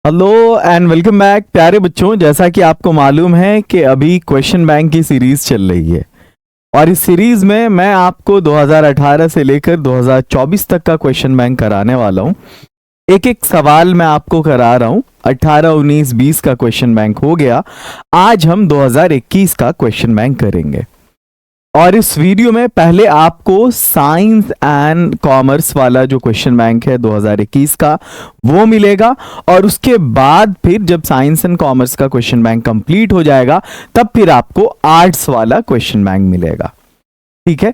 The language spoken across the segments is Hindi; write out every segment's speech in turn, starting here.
हेलो एंड वेलकम बैक प्यारे बच्चों। जैसा कि आपको मालूम है कि अभी क्वेश्चन बैंक की सीरीज चल रही है और इस सीरीज में मैं आपको 2018 से लेकर 2024 तक का क्वेश्चन बैंक कराने वाला हूं। एक एक सवाल मैं आपको करा रहा हूं। 18, 19, 20 का क्वेश्चन बैंक हो गया। आज हम 2021 का क्वेश्चन बैंक करेंगे और इस वीडियो में पहले आपको साइंस एंड कॉमर्स वाला जो क्वेश्चन बैंक है 2021 का वो मिलेगा और उसके बाद फिर जब साइंस एंड कॉमर्स का क्वेश्चन बैंक कंप्लीट हो जाएगा तब फिर आपको आर्ट्स वाला क्वेश्चन बैंक मिलेगा। ठीक है,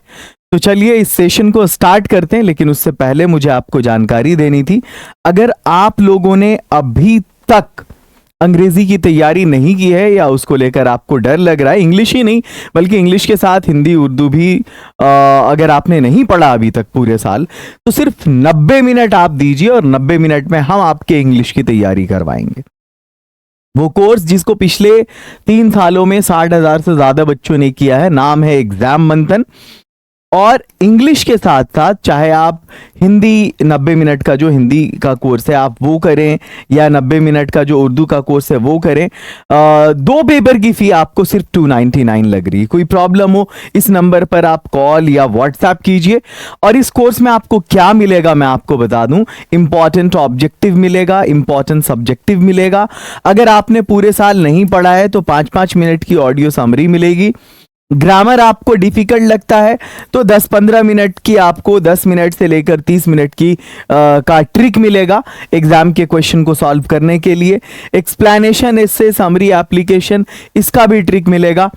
तो चलिए इस सेशन को स्टार्ट करते हैं, लेकिन उससे पहले मुझे आपको जानकारी देनी थी। अगर आप लोगों ने अभी तक अंग्रेजी की तैयारी नहीं की है या उसको लेकर आपको डर लग रहा है, इंग्लिश ही नहीं बल्कि इंग्लिश के साथ हिंदी उर्दू भी अगर आपने नहीं पढ़ा अभी तक पूरे साल, तो सिर्फ 90 मिनट आप दीजिए और 90 मिनट में हम आपके इंग्लिश की तैयारी करवाएंगे। वो कोर्स जिसको पिछले 3 सालों में 60,000 से ज्यादा बच्चों ने किया है, नाम है एग्जाम मंथन। और इंग्लिश के साथ साथ चाहे आप हिंदी 90 मिनट का जो हिंदी का कोर्स है आप वो करें या 90 मिनट का जो उर्दू का कोर्स है वो करें, 2 पेपर की फी आपको सिर्फ 299 लग रही है। कोई प्रॉब्लम हो इस नंबर पर आप कॉल या व्हाट्सएप कीजिए। और इस कोर्स में आपको क्या मिलेगा मैं आपको बता दूं। इंपॉर्टेंट ऑब्जेक्टिव मिलेगा, इंपॉर्टेंट सब्जेक्टिव मिलेगा। अगर आपने पूरे साल नहीं पढ़ा है तो 5-5 मिनट की ऑडियो समरी मिलेगी। ग्रामर आपको डिफिकल्ट लगता है तो 10-15 मिनट की आपको 10 मिनट से लेकर 30 मिनट की का ट्रिक मिलेगा एग्जाम के क्वेश्चन को सॉल्व करने के लिए। एक्सप्लेनेशन, इससे समरी, एप्लीकेशन, इसका भी ट्रिक मिलेगा।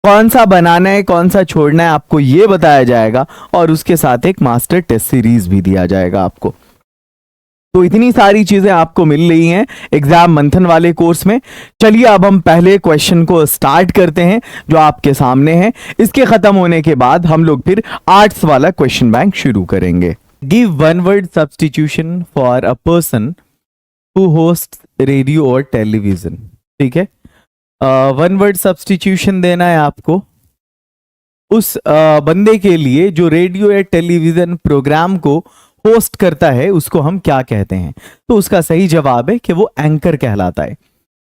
कौन सा बनाना है कौन सा छोड़ना है आपको ये बताया जाएगा और उसके साथ एक मास्टर टेस्ट सीरीज भी दिया जाएगा आपको। तो इतनी सारी चीजें आपको मिल रही हैं एग्जाम मंथन वाले कोर्स में। चलिए अब हम पहले क्वेश्चन को स्टार्ट करते हैं जो आपके सामने है। इसके खत्म होने के बाद हम लोग फिर आर्ट्स वाला क्वेश्चन बैंक शुरू करेंगे। Give one word substitution for a person who host radio और टेलीविजन। ठीक है, वन वर्ड सब्स्टिट्यूशन देना है आपको उस बंदे के लिए जो रेडियो या टेलीविजन प्रोग्राम को होस्ट करता है, उसको हम क्या कहते हैं। तो उसका सही जवाब है कि वो एंकर कहलाता है।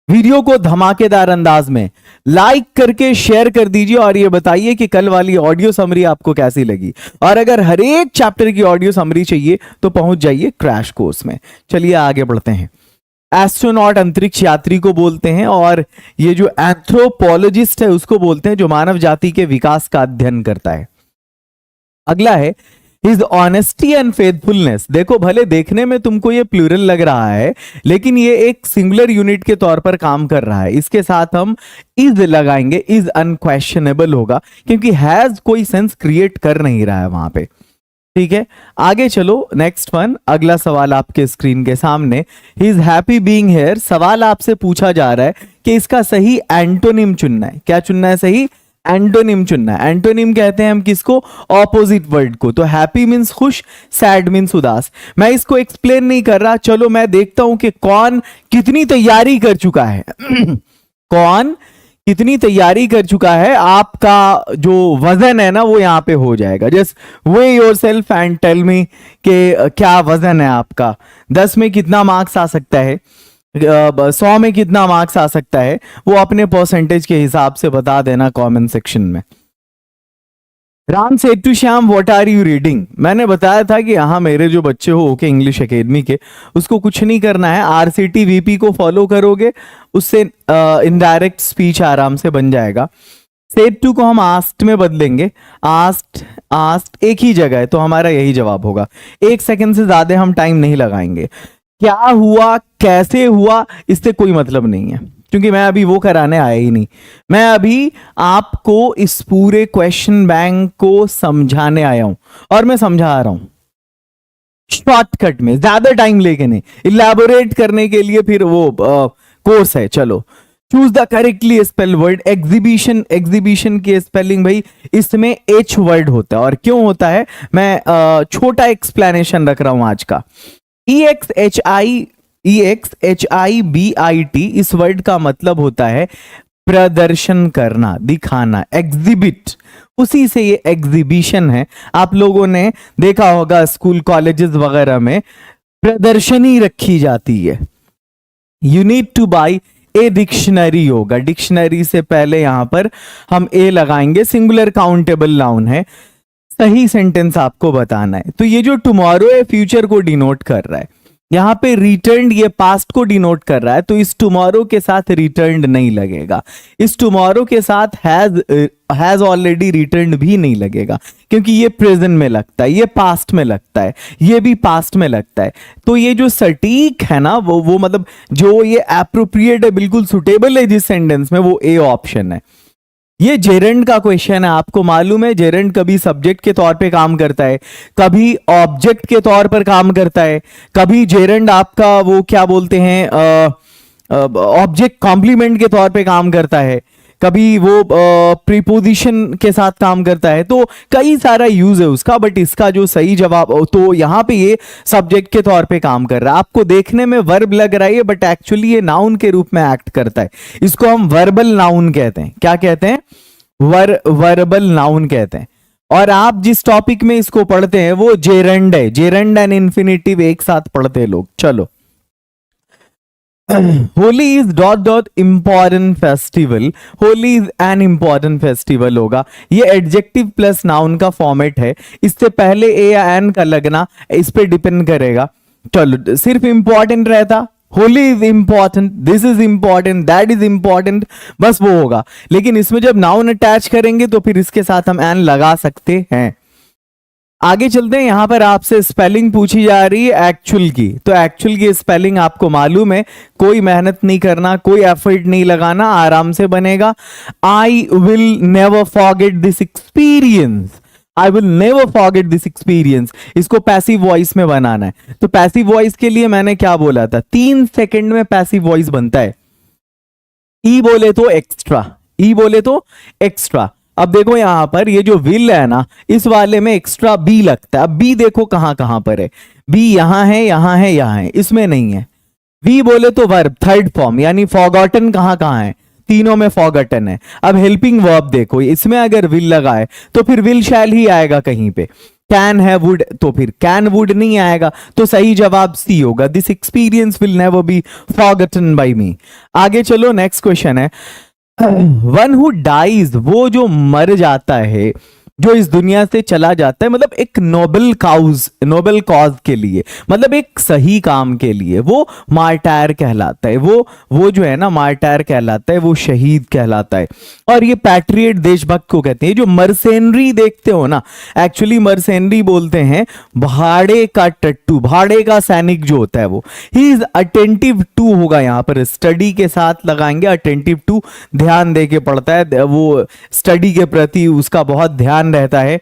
वीडियो को धमाकेदार अंदाज में लाइक करके शेयर कर दीजिए और ये बताइए कि कल वाली ऑडियो समरी आपको कैसी लगी। और अगर हर एक चैप्टर की ऑडियो समरी चाहिए तो पहुंच जाइए क्रैश कोर्स में। चलिए आगे बढ़ते हैं। एस्ट्रोनॉट अंतरिक्ष यात्री को बोलते हैं और ये जो एंथ्रोपोलॉजिस्ट है उसको बोलते हैं जो मानव जाति के विकास का अध्ययन करता है। अगला है His honesty and faithfulness। देखो भले देखने में तुमको ये प्लूरल लग रहा है लेकिन ये एक सिंगुलर यूनिट के तौर पर काम कर रहा है। इसके साथ हम इज लगाएंगे, इज अनक्वेश्चनेबल होगा क्योंकि हैज कोई सेंस क्रिएट कर नहीं रहा है वहां पे। ठीक है, आगे चलो नेक्स्ट वन। अगला सवाल आपके स्क्रीन के सामने। He is happy being here. सवाल आपसे पूछा जा रहा है कि इसका सही एंटोनिम चुनना है। क्या चुनना है? सही एंटोनिम चुनना है। एंटोनिम कहते हैं हम किसको? ऑपोजिट वर्ड को। तो हैप्पी मीन्स खुश, सैड मीन्स उदास। मैं इसको एक्सप्लेन नहीं कर रहा, चलो मैं देखता हूं कि कौन कितनी तैयारी कर चुका है कौन कितनी तैयारी कर चुका है। आपका जो वजन है ना वो यहां पे हो जाएगा। Just weigh yourself and tell me कि क्या वजन है आपका। 10 में कितना मार्क्स आ सकता है, 100 में कितना मार्क्स आ सकता है, वो अपने परसेंटेज के हिसाब से बता देना कमेंट सेक्शन में। Ram said to Shyam what are you reading. मैंने बताया था कि यहाँ मेरे जो बच्चे हो ओके इंग्लिश एकेडमी के, उसको कुछ नहीं करना है, आरसीटी वीपी को फॉलो करोगे, उससे इनडायरेक्ट स्पीच आराम से बन जाएगा। सेट टू को हम आस्ट में बदलेंगे। आस्ट आस्ट एक ही जगह है तो हमारा यही जवाब होगा। 1 सेकंड से ज्यादा हम टाइम नहीं लगाएंगे। क्या हुआ, कैसे हुआ, इससे कोई मतलब नहीं है क्योंकि मैं अभी वो कराने आया ही नहीं। मैं अभी आपको इस पूरे क्वेश्चन बैंक को समझाने आया हूं और मैं समझा रहा हूं शॉर्टकट में, ज्यादा टाइम लेके नहीं। इलैबोरेट करने के लिए फिर वो कोर्स है। चलो, choose the correctly spell word. Exhibition, exhibition की स्पेलिंग भाई इसमें एच वर्ड होता है। और क्यों होता है मैं छोटा एक्सप्लेनेशन रख रहा हूं आज का। EXHIBIT इस वर्ड का मतलब होता है प्रदर्शन करना, दिखाना, एग्जिबिट। उसी से ये एग्जीबिशन है। आप लोगों ने देखा होगा स्कूल कॉलेजेस वगैरह में प्रदर्शनी रखी जाती है। You need two by a dictionary होगा, डिक्शनरी से पहले यहां पर हम ए लगाएंगे, सिंगुलर काउंटेबल नाउन है, सही सेंटेंस आपको बताना है। तो ये जो टुमारो है फ्यूचर को डिनोट कर रहा है, यहाँ पे रिटर्न ये पास्ट को डिनोट कर रहा है, तो इस टुमारो के साथ रिटर्न नहीं लगेगा, इस टुमारो के साथ हैज ऑलरेडी रिटर्न भी नहीं लगेगा, क्योंकि ये प्रेजेंट में लगता है, ये पास्ट में लगता है, ये भी पास्ट में लगता है। तो ये जो सटीक है ना वो मतलब जो ये एप्रोप्रिएट है, बिल्कुल सुटेबल है जिस सेंटेंस में, वो ए ऑप्शन है। ये जेरेंड का क्वेश्चन है, आपको मालूम है जेरेंड कभी सब्जेक्ट के तौर पे काम करता है, कभी ऑब्जेक्ट के तौर पर काम करता है, कभी जेरेंड आपका वो क्या बोलते हैं ऑब्जेक्ट कॉम्प्लीमेंट के तौर पे काम करता है, कभी वो प्रीपोजिशन के साथ काम करता है, तो कई सारा यूज है उसका। बट इसका जो सही जवाब, तो यहाँ पे ये सब्जेक्ट के तौर पे काम कर रहा है, आपको देखने में वर्ब लग रहा है बट एक्चुअली ये नाउन के रूप में एक्ट करता है, इसको हम वर्बल नाउन कहते हैं। क्या कहते हैं? वर्बल नाउन कहते हैं। और आप जिस टॉपिक में इसको पढ़ते हैं वो जेरेंड है, जेरेंड एंड इन्फिनिटिव एक साथ पढ़ते हैं लोग। चलो, Holi is dot dot important festival, Holi is an important festival होगा, ये एडजेक्टिव प्लस नाउन का फॉर्मेट है, इससे पहले ए या एन का लगना इस पे डिपेंड करेगा। चलो, सिर्फ इंपॉर्टेंट रहता, Holi is important, this is important, that is important, बस वो होगा। लेकिन इसमें जब नाउन अटैच करेंगे तो फिर इसके साथ हम एन लगा सकते हैं। आगे चलते हैं, यहां पर आपसे स्पेलिंग पूछी जा रही है एक्चुअल की, तो एक्चुअल की स्पेलिंग आपको मालूम है, कोई मेहनत नहीं करना, कोई एफर्ट नहीं लगाना, आराम से बनेगा। I will never forget this experience, I will never forget this experience, इसको पैसिव वॉइस में बनाना है। तो पैसिव वॉइस के लिए मैंने क्या बोला था, 3 सेकंड में पैसिव वॉइस बनता है। ई बोले तो एक्स्ट्रा, ई बोले तो एक्स्ट्रा। अब देखो यहां पर ये जो विल है ना, इस वाले में एक्स्ट्रा बी लगता है। अब बी देखो कहां कहां पर है, बी यहां है, यहां है, यहां है, इसमें नहीं है। वी बोले तो वर्ब थर्ड फॉर्म, यानी फॉरगॉटन कहां कहां है, तीनों में फॉरगॉटन है। अब हेल्पिंग वर्ब देखो, इसमें अगर विल लगाए तो फिर विल शैल ही आएगा कहीं पे, कैन है वुड तो फिर कैन वुड नहीं आएगा, तो सही जवाब सी होगा, this experience will never be forgotten by me. आगे चलो, नेक्स्ट क्वेश्चन है, वन हु डाइज, वो जो मर जाता है, जो इस दुनिया से चला जाता है, मतलब एक नोबल कॉज के लिए, मतलब एक सही काम के लिए, वो मार्टायर कहलाता है, वो जो है ना मार्टायर कहलाता है, वो शहीद कहलाता है। और ये पैट्रियट देशभक्त को कहते हैं। जो मर्सेनरी देखते हो ना, एक्चुअली मर्सेनरी बोलते हैं भाड़े का टट्टू, भाड़े का सैनिक जो होता है वो। ही इज अटेंटिव टू होगा, यहाँ पर स्टडी के साथ लगाएंगे, अटेंटिव टू, ध्यान दे के पढ़ता है, वो स्टडी के प्रति उसका बहुत ध्यान रहता है।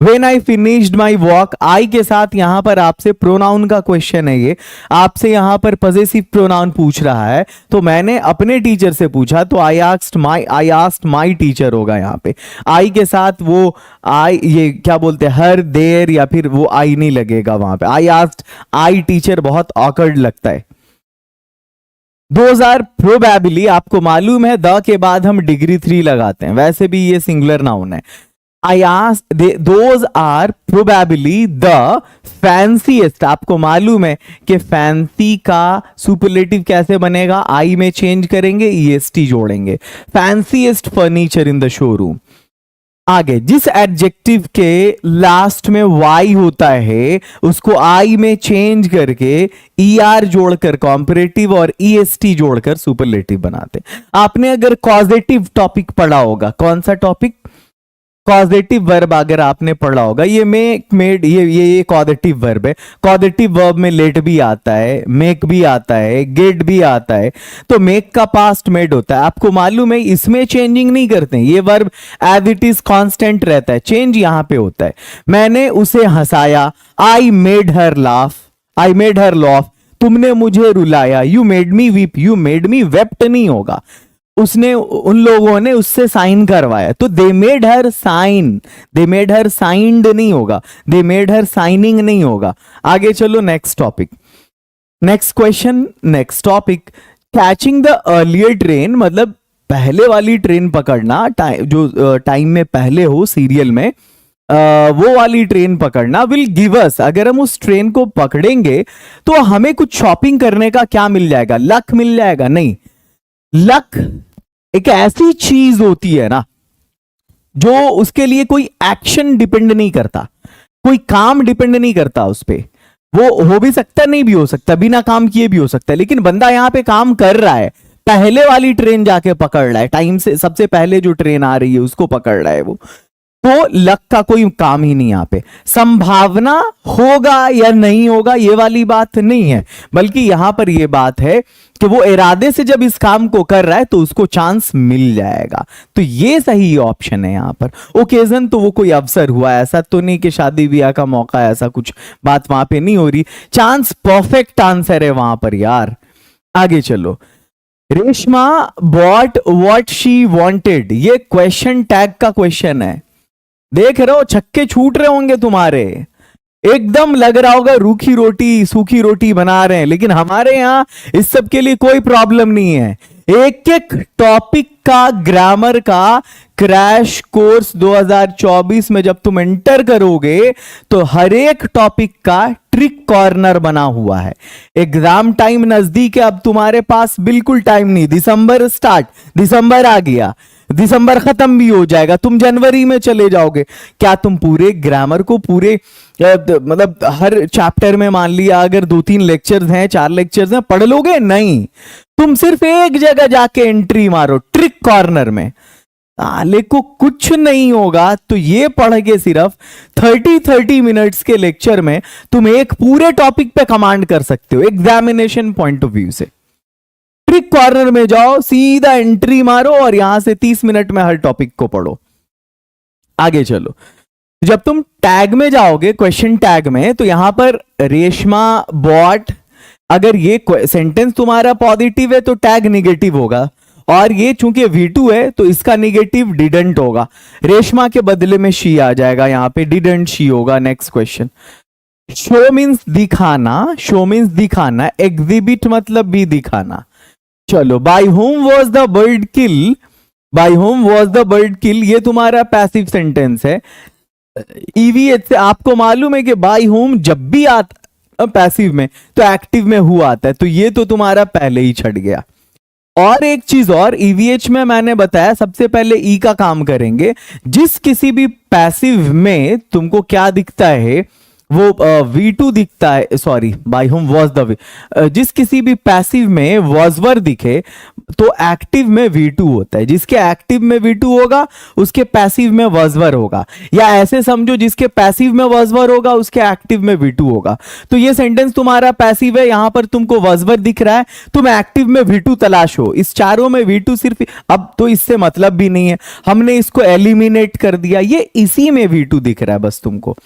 When I finished my walk, I के साथ यहां पर आपसे प्रोनाउन का क्वेश्चन है, ये आपसे यहां पर पजेसिव प्रोनाउन पूछ रहा है, तो मैंने अपने टीचर से पूछा, तो I asked my टीचर होगा यहाँ पे। I के साथ वो I, ये क्या बोलते हैं, हर देर या फिर वो I नहीं लगेगा वहां पे। I asked I टीचर बहुत ऑकवर्ड लगता है। Those are probably, आपको मालूम है द के बाद हम डिग्री 3 लगाते हैं, वैसे भी ये सिंगुलर नाउन है। I asked, those are probably the fanciest, आपको मालूम है कि फैंसी का सुपरलेटिव कैसे बनेगा, आई में चेंज करेंगे, EST जोड़ेंगे, फैंसीएस्ट फर्नीचर इन द शोरूम। आगे, जिस एडजेक्टिव के लास्ट में वाई होता है उसको आई में चेंज करके ER जोड़कर कॉम्परेटिव और EST जोड़कर सुपरलेटिव बनाते। आपने अगर कॉजेटिव टॉपिक पढ़ा होगा, कौन सा टॉपिक, कॉजेटिव वर्ब अगर आपने पढ़ा होगा, ये मेक मेड, ये कॉजेटिव वर्ब है। कॉजेटिव वर्ब में लेट भी आता है, मेक भी आता है, गेट भी आता है, तो मेक का पास्ट मेड होता है। आपको मालूम है इसमें चेंजिंग नहीं करते, ये verb as it is constant रहता है, चेंज यहां पे होता है। मैंने उसे हंसाया, I made her laugh, I made her laugh, तुमने मुझे रुलाया, you made me weep, you made me wept नहीं होगा, उसने, उन लोगों ने उससे साइन करवाया, तो they made her sign, they made her signed नहीं होगा, दे मेड हर साइनिंग नहीं होगा। आगे चलो, next topic, next question, next topic, catching the earlier train, मतलब पहले वाली ट्रेन पकड़ना, जो टाइम में पहले हो सीरियल में, वो वाली ट्रेन पकड़ना विल गिव अस, अगर हम उस ट्रेन को पकड़ेंगे तो हमें कुछ शॉपिंग करने का क्या मिल जाएगा, लक मिल जाएगा? नहीं, लक एक ऐसी चीज होती है ना जो उसके लिए कोई एक्शन डिपेंड नहीं करता, कोई काम डिपेंड नहीं करता उस पे। वो हो भी सकता, नहीं भी हो सकता, बिना काम किए भी हो सकता है, लेकिन बंदा यहां पे काम कर रहा है, पहले वाली ट्रेन जाके पकड़ रहा है, टाइम से सबसे पहले जो ट्रेन आ रही है उसको पकड़ रहा है वो। तो लक का कोई काम ही नहीं यहां पे। संभावना होगा या नहीं होगा ये वाली बात नहीं है, बल्कि यहां पर यह बात है कि वो इरादे से जब इस काम को कर रहा है तो उसको चांस मिल जाएगा। तो ये सही ऑप्शन है यहां पर। ओकेजन तो वो कोई अवसर हुआ, ऐसा तो नहीं कि शादी ब्याह का मौका, ऐसा कुछ बात वहां पे नहीं हो रही। चांस परफेक्ट आंसर है वहां पर यार। आगे चलो। Reshma bought what she wanted, ये क्वेश्चन टैग का क्वेश्चन है। देख रहे हो छक्के छूट रहे होंगे तुम्हारे, एकदम लग रहा होगा रूखी रोटी सूखी रोटी बना रहे हैं, लेकिन हमारे यहां इस सब के लिए कोई प्रॉब्लम नहीं है। एक एक टॉपिक का ग्रामर का क्रैश कोर्स 2024 में जब तुम एंटर करोगे तो हर एक टॉपिक का ट्रिक कॉर्नर बना हुआ है। एग्जाम टाइम नजदीक है, अब तुम्हारे पास बिल्कुल टाइम नहीं। दिसंबर स्टार्ट, दिसंबर आ गया, दिसंबर खत्म भी हो जाएगा, तुम जनवरी में चले जाओगे। क्या तुम पूरे ग्रामर को पूरे मतलब हर चैप्टर में मान लिया अगर 2-3 लेक्चर्स हैं, 4 लेक्चर्स हैं, पढ़ लोगे? नहीं, तुम सिर्फ एक जगह जाके एंट्री मारो, ट्रिक कॉर्नर में। साले को कुछ नहीं होगा, तो ये पढ़ के सिर्फ 30 मिनट्स के लेक्चर में तुम एक पूरे टॉपिक पे कमांड कर सकते हो एग्जामिनेशन पॉइंट ऑफ व्यू से। ट्रिक कॉर्नर में जाओ, सीधा एंट्री मारो और यहां से 30 मिनट में हर टॉपिक को पढ़ो। आगे चलो। जब तुम टैग में जाओगे, क्वेश्चन टैग में, तो यहां पर रेशमा बॉट, अगर ये सेंटेंस तुम्हारा पॉजिटिव है तो टैग निगेटिव होगा, और ये चूंकि V2 है तो इसका निगेटिव डिडंट होगा। रेशमा के बदले में शी आ जाएगा, यहां पे डिडंट शी होगा। Next question. शो मीन्स दिखाना, शो मीन्स दिखाना, एग्जिबिट मतलब भी दिखाना। चलो, by home was the bird kill, by home was the bird kill, ये तुम्हारा पैसिव सेंटेंस है। ईवीएच से आपको मालूम है कि बाय होम जब भी आता पैसिव में तो एक्टिव में हुआ आता है, तो ये तो तुम्हारा पहले ही छट गया। और एक चीज और, ईवीएच में मैंने बताया सबसे पहले ई का काम करेंगे। जिस किसी भी पैसिव में तुमको क्या दिखता है, वो V2 दिखता है, sorry by home was the, जिस किसी भी पैसिव में वॉजवर दिखे तो एक्टिव में V2 होता है। जिसके एक्टिव में V2 होगा उसके पैसिव में वॉजवर होगा, या ऐसे समझो जिसके पैसिव में वॉजवर होगा उसके एक्टिव में V2 होगा। तो ये सेंटेंस तुम्हारा पैसिव है, यहां पर तुमको वॉजवर दिख रहा है, तुम एक्टिव में V2 तलाशो। इस चारों में V2 सिर्फ, अब तो इससे मतलब भी नहीं है, हमने इसको एलिमिनेट कर दिया, ये इसी में V2 दिख रहा है बस तुमको।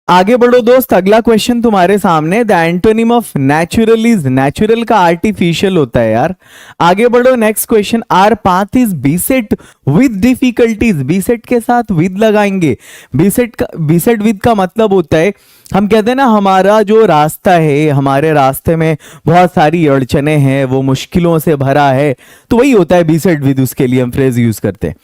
आगे बढ़ो दोस्त, अगला क्वेश्चन तुम्हारे सामने। The antonym of natural is, natural का आर्टिफिशियल होता है यार। आगे बढ़ो, next question. Our path is beset with difficulties, beset के साथ विद लगाएंगे। बीसेट विद का मतलब होता है, हम कहते हैं ना हमारा जो रास्ता है, हमारे रास्ते में बहुत सारी अड़चने हैं, वो मुश्किलों से भरा है, तो वही होता है बीसेट विद, उसके लिए हम फ्रेज यूज करते हैं।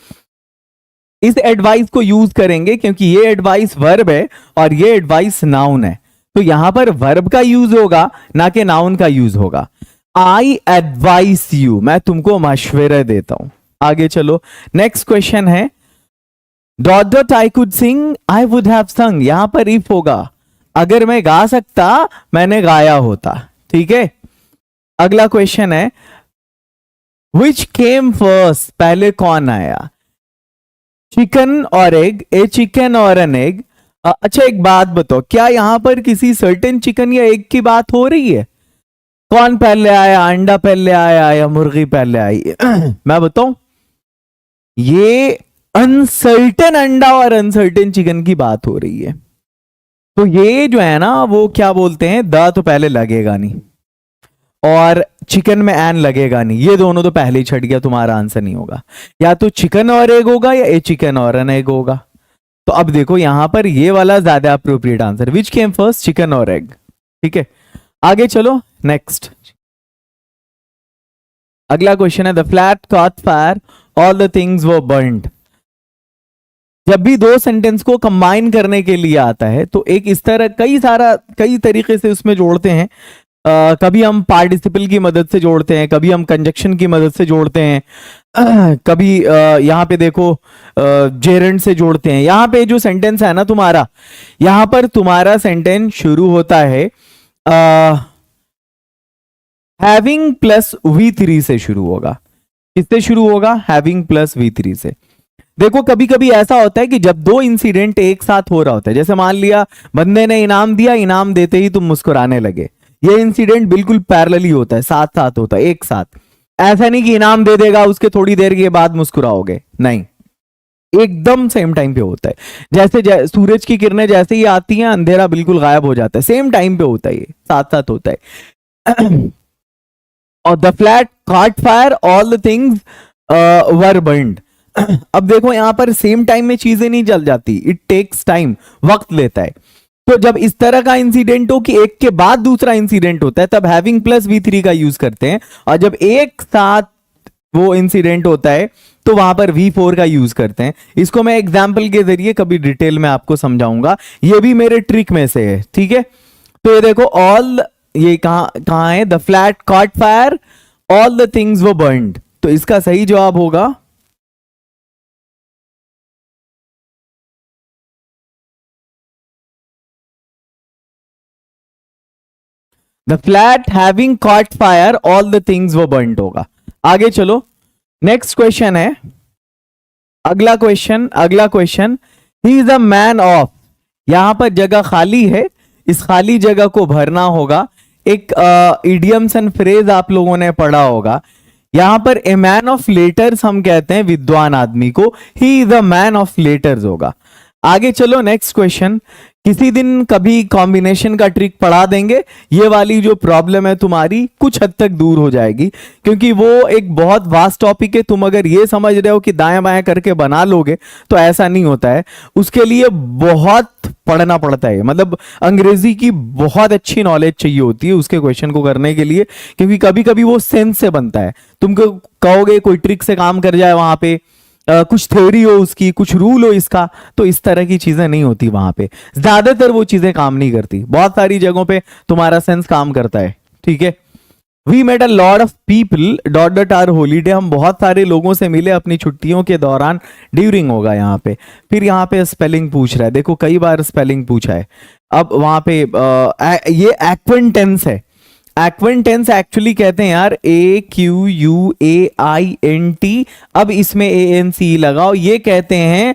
इस एडवाइस को यूज करेंगे क्योंकि ये एडवाइस वर्ब है और ये एडवाइस नाउन है, तो यहां पर वर्ब का यूज होगा ना कि नाउन का यूज होगा। आई एडवाइस यू, मैं तुमको मशवरे देता हूं। आगे चलो, नेक्स्ट क्वेश्चन है। Dot dot I could sing I would have संग, यहां पर इफ होगा, अगर मैं गा सकता मैंने गाया होता। ठीक है, अगला क्वेश्चन है। विच केम फर्स्ट, पहले कौन आया? चिकन और एग, ए चिकन और एन एग। अच्छा एक बात बताओ, क्या यहां पर किसी सर्टेन चिकन या एग की बात हो रही है? कौन पहले आया, अंडा पहले आया या मुर्गी पहले आई? मैं बताऊं, ये अनसर्टेन अंडा और अनसर्टेन चिकन की बात हो रही है। तो ये जो है ना, वो क्या बोलते हैं, द तो पहले लगेगा नहीं और चिकन में एन लगेगा नहीं, ये दोनों तो पहले ही छट गया, तुम्हारा आंसर नहीं होगा। या तो चिकन और एग होगा या ए चिकन और एन एग होगा। तो अब देखो यहां पर ये वाला ज्यादा अप्रोप्रिएट आंसर, विच केम फर्स्ट, चिकन और एग। ठीक है, आगे चलो, नेक्स्ट। अगला क्वेश्चन है। The flat cot fire, all the things were burned. जब भी दो सेंटेंस को कंबाइन करने के लिए आता है तो एक इस तरह कई तरीके से उसमें जोड़ते हैं। कभी हम पार्टिसिपल की मदद से जोड़ते हैं, कभी हम कंजक्शन की मदद से जोड़ते हैं, कभी यहाँ पे देखो जेरेंड से जोड़ते हैं। यहाँ पे जो सेंटेंस है ना तुम्हारा, यहाँ पर तुम्हारा सेंटेंस शुरू होता है हैविंग प्लस V3 से शुरू होगा। किससे शुरू होगा? हैविंग प्लस V3 से। देखो कभी कभी ऐसा होता है कि जब दो इंसिडेंट एक साथ हो रहा होता है, जैसे मान लिया बंदे ने इनाम दिया, इनाम देते ही तुम मुस्कुराने लगे, ये इंसिडेंट बिल्कुल पैरेलली होता है, साथ साथ होता है, एक साथ। ऐसा नहीं कि इनाम दे देगा उसके थोड़ी देर के बाद मुस्कुराओगे, नहीं, एकदम सेम टाइम पे होता है। जैसे सूरज की किरणें जैसे ही आती हैं अंधेरा बिल्कुल गायब हो जाता है, सेम टाइम पे होता है, ये साथ साथ होता है। और the flat caught fire, all the things were burned. अब देखो यहां पर सेम टाइम में चीजें नहीं जल जाती, इट टेक्स टाइम, वक्त लेता है। तो जब इस तरह का इंसिडेंट हो कि एक के बाद दूसरा इंसिडेंट होता है, तब हैविंग प्लस V3 का यूज करते हैं। और जब एक साथ वो इंसिडेंट होता है तो वहां पर V4 का यूज करते हैं। इसको मैं एग्जाम्पल के जरिए कभी डिटेल में आपको समझाऊंगा, ये भी मेरे ट्रिक में से है, ठीक है। तो ये देखो ऑल, ये कहां है? The flat caught fire, all the things were burned. तो इसका सही जवाब होगा the flat having caught fire, all the things were burned होगा। आगे चलो, नेक्स्ट क्वेश्चन है, अगला question, he is a man of. यहां पर जगह खाली है, इस खाली जगह को भरना होगा। एक इडियम्स एंड फ्रेज आप लोगों ने पढ़ा होगा। यहां पर ए मैन ऑफ लेटर्स हम कहते हैं विद्वान आदमी को, he is a man of letters होगा। आगे चलो, नेक्स्ट क्वेश्चन, किसी दिन कभी कॉम्बिनेशन का ट्रिक पढ़ा देंगे, ये वाली जो प्रॉब्लम है तुम्हारी कुछ हद तक दूर हो जाएगी, क्योंकि वो एक बहुत वास्ट टॉपिक है। तुम अगर ये समझ रहे हो कि दाएं बाएं करके बना लोगे तो ऐसा नहीं होता है, उसके लिए बहुत पढ़ना पड़ता है। मतलब अंग्रेजी की बहुत अच्छी नॉलेज चाहिए होती है उसके क्वेश्चन को करने के लिए, क्योंकि कभी कभी वो सेंस से बनता है। तुमको कहोगे कोई ट्रिक से काम कर जाए, वहां पे कुछ थ्योरी हो उसकी, कुछ रूल हो इसका, तो इस तरह की चीजें नहीं होती वहां पे। ज्यादातर वो चीजें काम नहीं करती, बहुत सारी जगहों पे तुम्हारा सेंस काम करता है, ठीक है। We met a lot of people dot dot our holiday. हम बहुत सारे लोगों से मिले अपनी छुट्टियों के दौरान, ड्यूरिंग होगा यहाँ पे। फिर यहाँ पे स्पेलिंग पूछ रहा है, देखो कई बार स्पेलिंग पूछा है। अब वहां पे ये एक्वेंटेंस है। एक्वेंटेंस एक्चुअली कहते हैं यार AQUAINT, अब इसमें ANC लगाओ। ये कहते हैं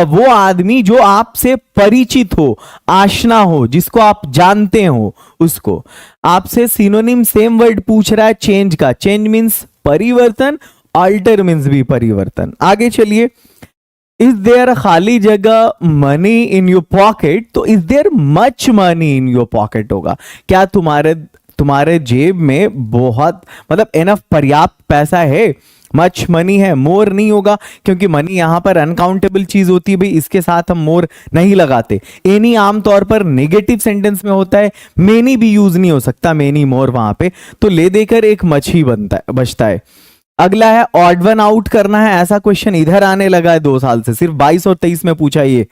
वो आदमी जो आपसे परिचित हो, आशना हो, जिसको आप जानते हो उसको। आपसे सिनोनिम सेम वर्ड पूछ रहा है चेंज का, चेंज मीन्स परिवर्तन, अल्टर मीन्स भी परिवर्तन। आगे चलिए, इज देयर खाली जगह मनी इन योर पॉकेट, तो is there much money in your pocket होगा। क्या तुम्हारे जेब में बहुत, मतलब एनफ, पर्याप्त पैसा है? मच मनी है, मोर नहीं होगा, क्योंकि मनी यहां पर अनकाउंटेबल चीज होती है भाई, इसके साथ हम मोर नहीं लगाते। एनी आमतौर पर नेगेटिव सेंटेंस में होता है, मेनी भी यूज नहीं हो सकता, मेनी मोर वहां पे, तो ले देकर एक मच ही बचता है। अगला है ऑड वन आउट करना है। ऐसा क्वेश्चन इधर आने लगा है 2 साल से, सिर्फ 22 और 23 में पूछा ये।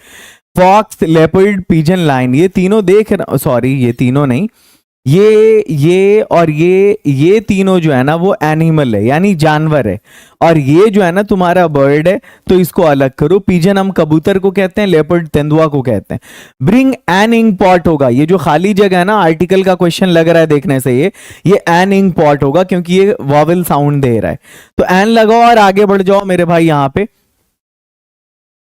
फॉक्स, लेपर्ड, पिजन, लाइन, ये तीनों देख, सॉरी ये तीनों नहीं, ये और ये तीनों जो है ना वो एनिमल है, यानी जानवर है। और ये जो है ना तुम्हारा बर्ड है, तो इसको अलग करो। पिजन हम कबूतर को कहते हैं, लेपर्ड तेंदुआ को कहते हैं। ब्रिंग एन इंक पॉट होगा, ये जो खाली जगह है ना, आर्टिकल का क्वेश्चन लग रहा है देखने से, ये एन इंक पॉट होगा, क्योंकि ये वॉवेल साउंड दे रहा है। तो एन लगाओ और आगे बढ़ जाओ मेरे भाई। यहां पे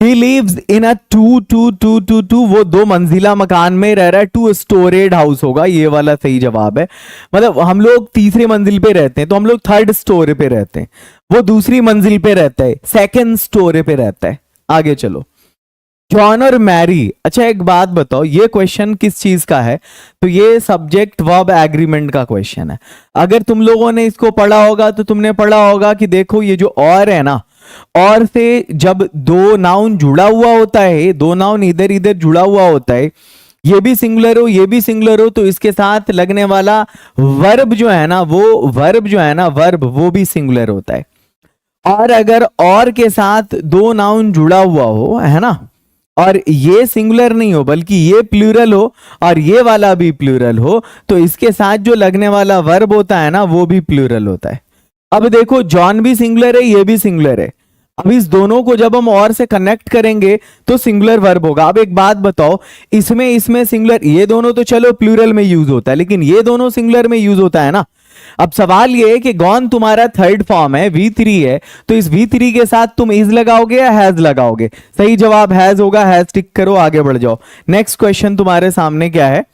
He lives in a 2 वो 2 मंजिला मकान में रह रहा है। 2 स्टोरेड हाउस होगा, ये वाला सही जवाब है। मतलब हम लोग तीसरी मंजिल पे रहते हैं, तो हम लोग 3rd स्टोरी पे रहते हैं, वो दूसरी मंजिल पे रहता है, 2nd स्टोरी पे रहता है। आगे चलो, जॉन और मैरी। अच्छा एक बात बताओ, ये क्वेश्चन किस चीज का है? तो ये सब्जेक्ट वर्ब एग्रीमेंट का क्वेश्चन है। अगर तुम लोगों ने इसको पढ़ा होगा तो तुमने पढ़ा होगा कि देखो ये जो और है ना, और से जब 2 नाउन जुड़ा हुआ होता है, 2 नाउन इधर इधर जुड़ा हुआ होता है, ये भी सिंगुलर हो ये भी सिंगुलर हो, तो इसके साथ लगने वाला वर्ब जो है ना, वो भी सिंगुलर होता है। और अगर और के साथ दो नाउन जुड़ा हुआ हो, है ना, और ये सिंगुलर नहीं हो बल्कि ये प्लूरल हो और ये वाला भी प्लूरल हो, तो इसके साथ जो लगने वाला वर्ब होता है ना वो भी प्लूरल होता है। अब देखो जॉन भी सिंगुलर है, ये भी सिंगुलर है। अब इस दोनों को जब हम और से कनेक्ट करेंगे तो सिंगुलर वर्ब होगा। अब एक बात बताओ, इसमें सिंगुलर, ये दोनों तो चलो प्लूरल में यूज होता है, लेकिन ये दोनों सिंगुलर में यूज होता है ना। अब सवाल ये है कि गॉन तुम्हारा थर्ड फॉर्म है, V3 है, तो इस V3 के साथ तुम इज लगाओगे या हैज लगाओगे? सही जवाब हैज होगा, हैज टिक करो, आगे बढ़ जाओ। नेक्स्ट क्वेश्चन तुम्हारे सामने क्या है?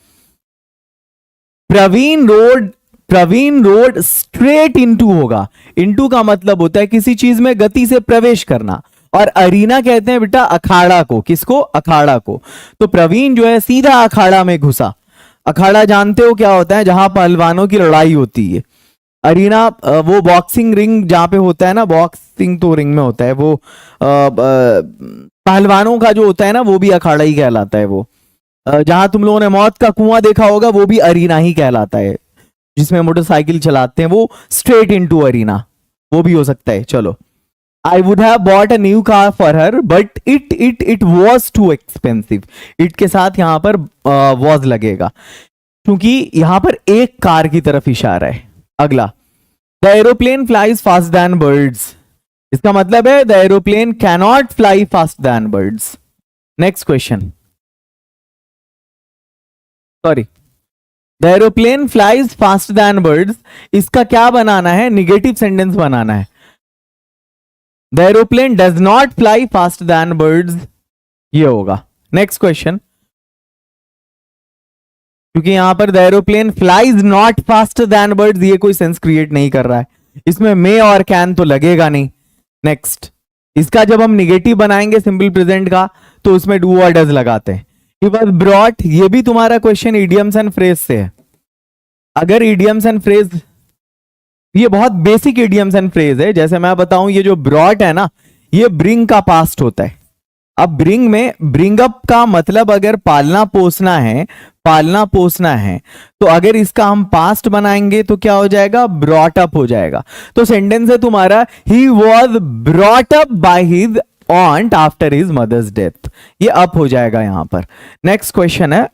प्रवीण रोड स्ट्रेट इनटू होगा। इनटू का मतलब होता है किसी चीज में गति से प्रवेश करना, और अरीना कहते हैं बेटा अखाड़ा को। किसको? अखाड़ा को। तो प्रवीण जो है सीधा अखाड़ा में घुसा। अखाड़ा जानते हो क्या होता है? जहां पहलवानों की लड़ाई होती है। अरीना वो बॉक्सिंग रिंग जहां पे होता है ना, बॉक्सिंग तो रिंग में होता है, वो पहलवानों का जो होता है ना वो भी अखाड़ा ही कहलाता है। वो जहां तुम लोगों ने मौत का कुआं देखा होगा वो भी अरीना ही कहलाता है, जिसमें मोटरसाइकिल चलाते हैं, वो स्ट्रेट इनटू अरीना, वो भी हो सकता है। चलो, I would have bought a new car for her, but it was too expensive. It के साथ यहां पर was लगेगा, क्योंकि यहां पर एक कार की तरफ इशारा है। अगला, the aeroplane flies faster than birds. इसका मतलब है the aeroplane cannot fly faster than birds. Next question. Sorry. The aeroplane flies faster than birds. इसका क्या बनाना है? निगेटिव सेंटेंस बनाना है। The aeroplane does not fly faster than birds. ये होगा। नेक्स्ट क्वेश्चन, क्योंकि यहां पर the aeroplane flies not faster than birds, ये कोई सेंस क्रिएट नहीं कर रहा है, इसमें may और can तो लगेगा नहीं। नेक्स्ट, इसका जब हम निगेटिव बनाएंगे सिंपल प्रेजेंट का, तो उसमें do और does लगाते हैं। He was brought, ये भी तुम्हारा क्वेश्चन इडियम्स एंड फ्रेज से है। अगर इडियम्स एंड फ्रेज, ये बहुत बेसिक इडियम्स एंड फ्रेज है। जैसे मैं बताऊं, ये जो ब्रॉट है ना, ये ब्रिंग का पास्ट होता है। अब ब्रिंग में ब्रिंग अप का मतलब अगर पालना पोसना है, तो अगर इसका हम पास्ट बनाएंगे तो क्या हो जाएगा? ब्रॉट अप हो जाएगा। तो सेंटेंस है तुम्हारा, he was brought up by his aunt after his mother's death. ये अप हो जाएगा यहां पर। नेक्स्ट क्वेश्चन है,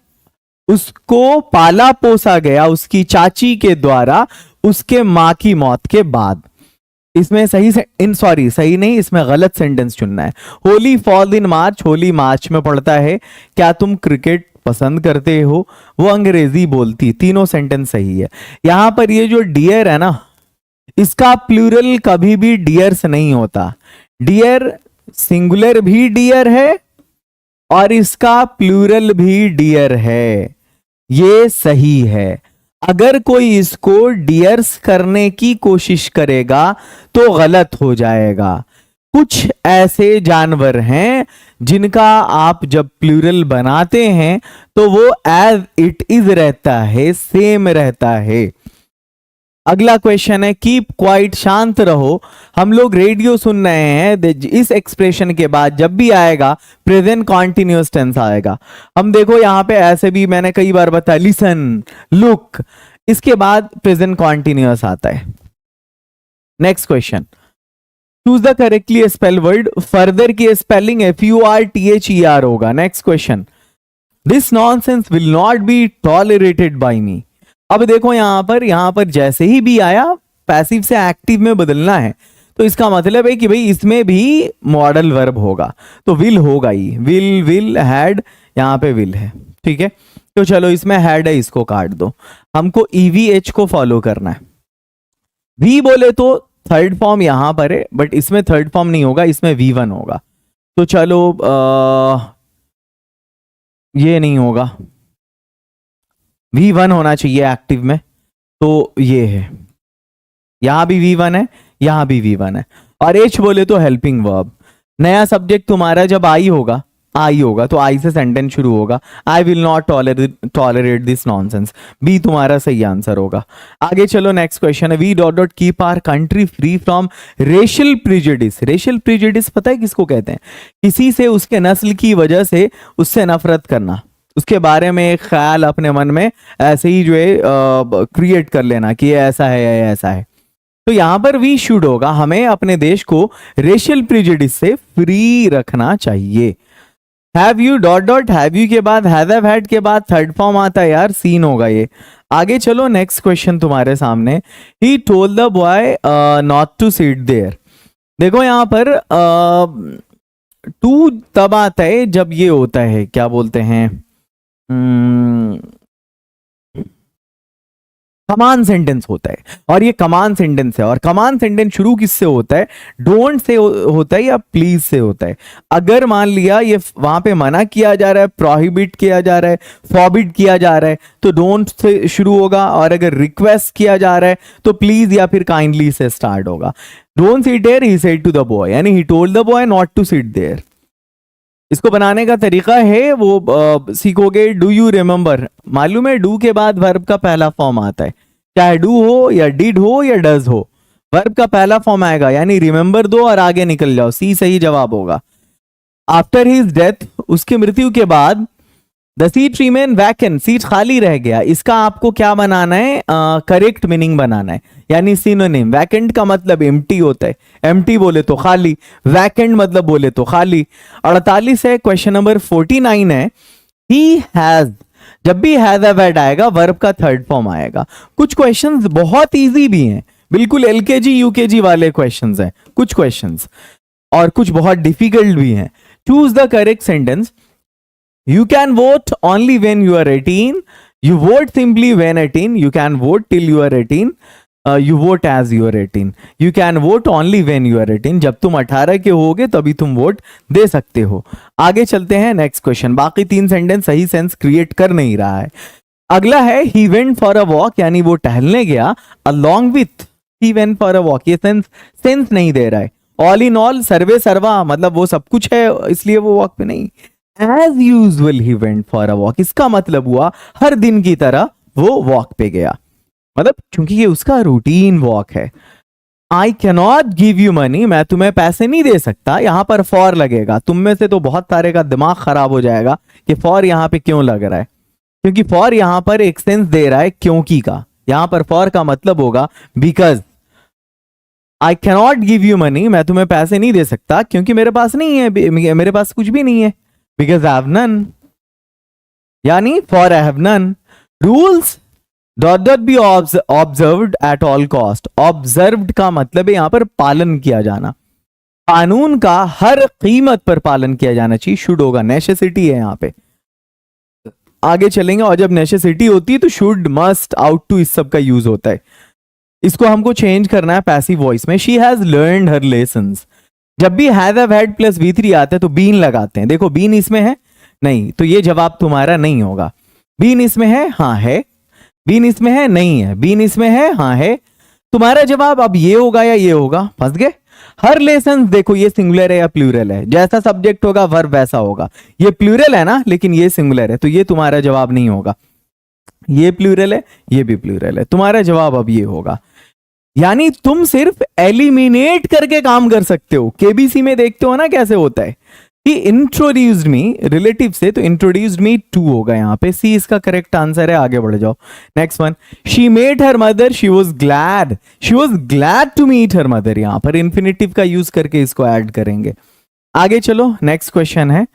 उसको पाला पोसा गया उसकी चाची के द्वारा उसके मां की मौत के बाद। इसमें सही नहीं, इसमें गलत सेंटेंस चुनना है। होली फॉल इन मार्च, होली मार्च में पड़ता है। क्या तुम क्रिकेट पसंद करते हो? वो अंग्रेजी बोलती। तीनों सेंटेंस सही है। यहां पर ये जो डियर है ना, इसका प्लूरल कभी भी डियर्स नहीं होता। डियर सिंगुलर भी डियर है और इसका प्लूरल भी डियर है, ये सही है। अगर कोई इसको डियर्स करने की कोशिश करेगा तो गलत हो जाएगा। कुछ ऐसे जानवर हैं जिनका आप जब प्लूरल बनाते हैं तो वो एज इट इज रहता है, सेम रहता है। अगला क्वेश्चन है, कीप क्वाइट, शांत रहो। हम लोग रेडियो सुन रहे हैं, इस एक्सप्रेशन के बाद जब भी आएगा प्रेजेंट कॉन्टिन्यूअस टेंस आएगा। हम देखो यहां पे ऐसे भी मैंने कई बार बताया, लिसन, लुक, इसके बाद प्रेजेंट कॉन्टिन्यूअस आता है। Next question, choose the correctly spell word. Further की स्पेलिंग FURTHER होगा। Next question, this nonsense will not be tolerated by me. अब देखो यहां पर जैसे ही भी आया पैसिव से एक्टिव में बदलना है, तो इसका मतलब है कि भाई इसमें भी मॉडल वर्ब होगा, तो विल होगा ही। विल हैड, यहां पे विल है, ठीक है। तो चलो इसमें हैड है, इसको काट दो। हमको EVH को फॉलो करना है। V बोले तो थर्ड फॉर्म यहां पर है, बट इसमें थर्ड फॉर्म नहीं होगा, इसमें V1 होगा। तो चलो ये नहीं होगा, V1 होना चाहिए एक्टिव में, तो ये है। यहां भी V1 है, यहां भी V1 है। और H बोले तो हेल्पिंग वर्ब। नया सब्जेक्ट तुम्हारा जब आई होगा तो आई से सेंटेंस शुरू होगा। I will not tolerate this nonsense, B तुम्हारा सही आंसर होगा। आगे चलो, नेक्स्ट क्वेश्चन है, we dot keep our country free from racial prejudice. Racial prejudice पता है किसको कहते हैं? किसी से उसके नस्ल की वजह से उससे नफरत करना, उसके बारे में एक ख्याल अपने मन में ऐसे ही जो है क्रिएट कर लेना कि ये ऐसा है या ऐसा है। तो यहां पर वी शुड होगा, हमें अपने देश को रेशियल प्रिजुडिस से फ्री रखना चाहिए। Have you dot dot, have you के बाद हैव हैड के बाद थर्ड फॉर्म आता है यार, सीन होगा ये। आगे चलो, नेक्स्ट क्वेश्चन तुम्हारे सामने। He told the boy not to sit there. देखो यहां पर टू तब आता है जब ये होता है, क्या बोलते हैं, कमांड सेंटेंस होता है, और ये कमांड सेंटेंस है। और कमांड सेंटेंस शुरू किससे होता है? डोंट से होता है या प्लीज से होता है। अगर मान लिया ये वहां पे मना किया जा रहा है, प्रोहिबिट किया जा रहा है, फॉरबिड किया जा रहा है, तो डोंट से शुरू होगा। और अगर रिक्वेस्ट किया जा रहा है तो प्लीज या फिर काइंडली से स्टार्ट होगा। Don't sit there, he said to the boy, यानी he told the boy not to sit there. इसको बनाने का तरीका है वो सीखोगे। डू यू रिमेंबर, मालूम है डू के बाद वर्ब का पहला फॉर्म आता है, चाहे डू हो या डिड हो या डज हो, वर्ब का पहला फॉर्म आएगा, यानी रिमेंबर दो और आगे निकल जाओ, सी सही जवाब होगा। आफ्टर हिज डेथ, उसकी मृत्यु के बाद, the seat remain vacant, seat खाली रह गया। इसका आपको क्या बनाना है? करेक्ट मीनिंग बनाना है, यानी सिनोनिम। वैकेंट का मतलब एम्प्टी होता है, एम्प्टी बोले तो खाली, वैकेंट मतलब बोले तो खाली। 48 है, क्वेश्चन नंबर 49 है। ही हैज, जब भी हैज हैड आएगा वर्ब का थर्ड फॉर्म आएगा। कुछ क्वेश्चंस बहुत इजी भी हैं, बिल्कुल एलकेजी यूकेजी वाले क्वेश्चंस हैं कुछ क्वेश्चंस, और कुछ बहुत डिफिकल्ट भी हैं। Choose the correct sentence. You can vote only when you are 18. You vote simply when 18. You can vote till you are 18. You vote as you are 18. You can vote only when you are 18. जब तुम 18 के होगे तभी तुम वोट दे सकते हो। आगे चलते हैं, नेक्स्ट क्वेश्चन। बाकी 3 सेंटेंस सही सेंस क्रिएट कर नहीं रहा है। अगला है he went for a walk, यानी वो टहलने गया। along with, he went for a walk, ये सेंस नहीं दे रहा है। all in all, सर्वे सर्वा, मतलब वो सब कुछ है इसलिए वो वॉक पे नहीं। As usual he went for a walk, इसका मतलब हुआ हर दिन की तरह वो वॉक पे गया, मतलब क्योंकि ये उसका रूटीन वॉक है। I cannot give you money, मैं तुम्हें पैसे नहीं दे सकता। यहां पर फॉर लगेगा, तुम में से तो बहुत सारे का दिमाग खराब हो जाएगा कि फॉर यहां पे क्यों लग रहा है, क्योंकि फॉर यहां पर एक सेंस दे रहा है क्योंकि का। यहां पर फॉर का मतलब होगा because. I cannot give you money, मैं तुम्हें पैसे नहीं दे सकता क्योंकि मेरे पास नहीं है, मेरे पास कुछ भी नहीं है। Because I have none, यानी for I have none. Rules dot dot be observed at all cost. Observed का मतलब है यहां पर पालन किया जाना, कानून का हर कीमत पर पालन किया जाना चाहिए। शुड होगा, नेसेसिटी है यहां पे। आगे चलेंगे, और जब नेसेसिटी होती है तो शुड, मस्ट, आउट टू, इस सब का यूज होता है। इसको हमको चेंज करना है पैसिव वॉइस में। She has learned her lessons. जब भी हैव हैड प्लस V3 आता है तो बीन लगाते हैं। देखो बीन इसमें है नहीं, तो ये जवाब तुम्हारा नहीं होगा। बीन इसमें है, हाँ है। बीन इसमें है, नहीं है। बीन इसमें है, हाँ है। तुम्हारा जवाब अब ये होगा या ये होगा, फंस गए। हर लेसन, देखो ये सिंगुलर है या प्लूरल है, जैसा सब्जेक्ट होगा वर्ब वैसा होगा। ये प्लूरल है ना, लेकिन ये सिंगुलर है, तो ये तुम्हारा जवाब नहीं होगा। ये प्लूरल है, ये भी प्लूरल है, तुम्हारा जवाब अब ये होगा। यानी तुम सिर्फ एलिमिनेट करके काम कर सकते हो। केबीसी में देखते हो ना कैसे होता है कि इंट्रोड्यूस्ड मी, रिलेटिव से, तो इंट्रोड्यूस्ड मी 2 होगा यहाँ पे। सी इसका करेक्ट आंसर है। आगे बढ़ जाओ, next one. She met her mother, she was glad to meet her mother. यहाँ पर इन्फिनेटिव का यूज करके इसको ऐड करेंगे। आगे चलो, नेक्स्ट क्वेश्चन है।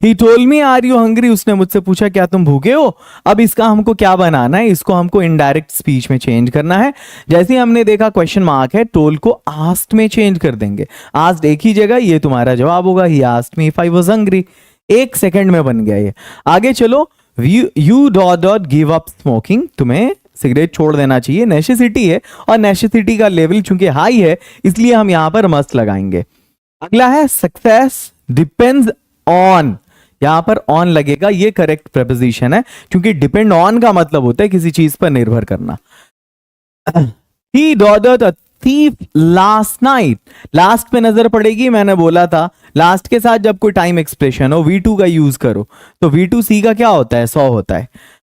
He told me are you hungry, उसने मुझसे पूछा क्या तुम भूखे हो। अब इसका हमको क्या बनाना है, इसको हमको इनडायरेक्ट स्पीच में चेंज करना है। जैसे हमने देखा क्वेश्चन मार्क है, टोल को आस्क्ड में चेंज कर देंगे। आस्क्ड एक ही जगह, ये तुम्हारा जवाब होगा he asked me if I was hungry. 1 second में बन गया ये। आगे चलो, you dot dot give up smoking, तुम्हें सिगरेट छोड़ देना चाहिए। नेसेसिटी है, और नेसेसिटी का लेवल चूंकि हाई है इसलिए हम यहां पर मस्ट लगाएंगे। अगला है सक्सेस डिपेंड्स ऑन, यहां पर ऑन लगेगा, ये करेक्ट प्रेपोजिशन है, क्योंकि डिपेंड ऑन का मतलब होता है किसी चीज पर निर्भर करना। He ordered a thief last night, last पे नजर पड़ेगी। मैंने बोला था लास्ट के साथ जब कोई टाइम एक्सप्रेशन हो V2 का यूज करो, तो V2C का क्या होता है, 100 होता है।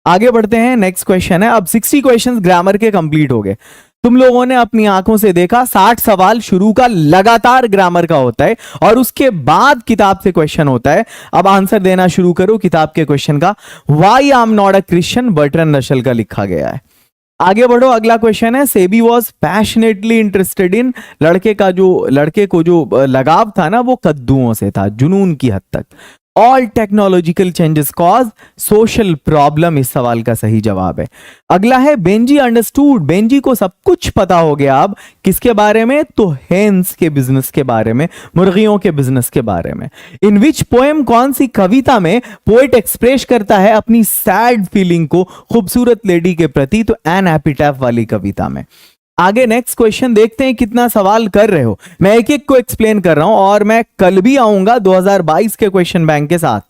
आगे बढ़ते हैं, नेक्स्ट क्वेश्चन है। अब 60 क्वेश्चंस ग्रामर के कंप्लीट हो गए। तुम लोगों ने अपनी आंखों से देखा 60 सवाल शुरू का लगातार ग्रामर का होता है, और उसके बाद किताब से क्वेश्चन होता है। अब आंसर देना शुरू करो किताब के क्वेश्चन का। Why I am not a Christian, Bertrand Russell का लिखा गया है। आगे बढ़ो, अगला क्वेश्चन है, Sebi was passionately interested in, लड़के को जो लगाव था ना वो कद्दुओं से था, जुनून की हद तक। All technological changes cause social problem, इस सवाल का सही जवाब है। अगला है, बेंजी अंडरस्टूड, बेंजी को सब कुछ पता हो गया अब, किसके बारे में, तो हेन्स के बिजनेस के बारे में, मुर्गियों के बिजनेस के बारे में। इन विच पोएम, कौन सी कविता में पोएट एक्सप्रेस करता है अपनी सैड फीलिंग को खूबसूरत लेडी के प्रति, तो एन एपिटैफ वाली कविता में। आगे नेक्स्ट क्वेश्चन देखते हैं कितना सवाल कर रहे हो। मैं एक एक को एक्सप्लेन कर रहा हूं और मैं कल भी आऊंगा 2022 के क्वेश्चन बैंक के साथ।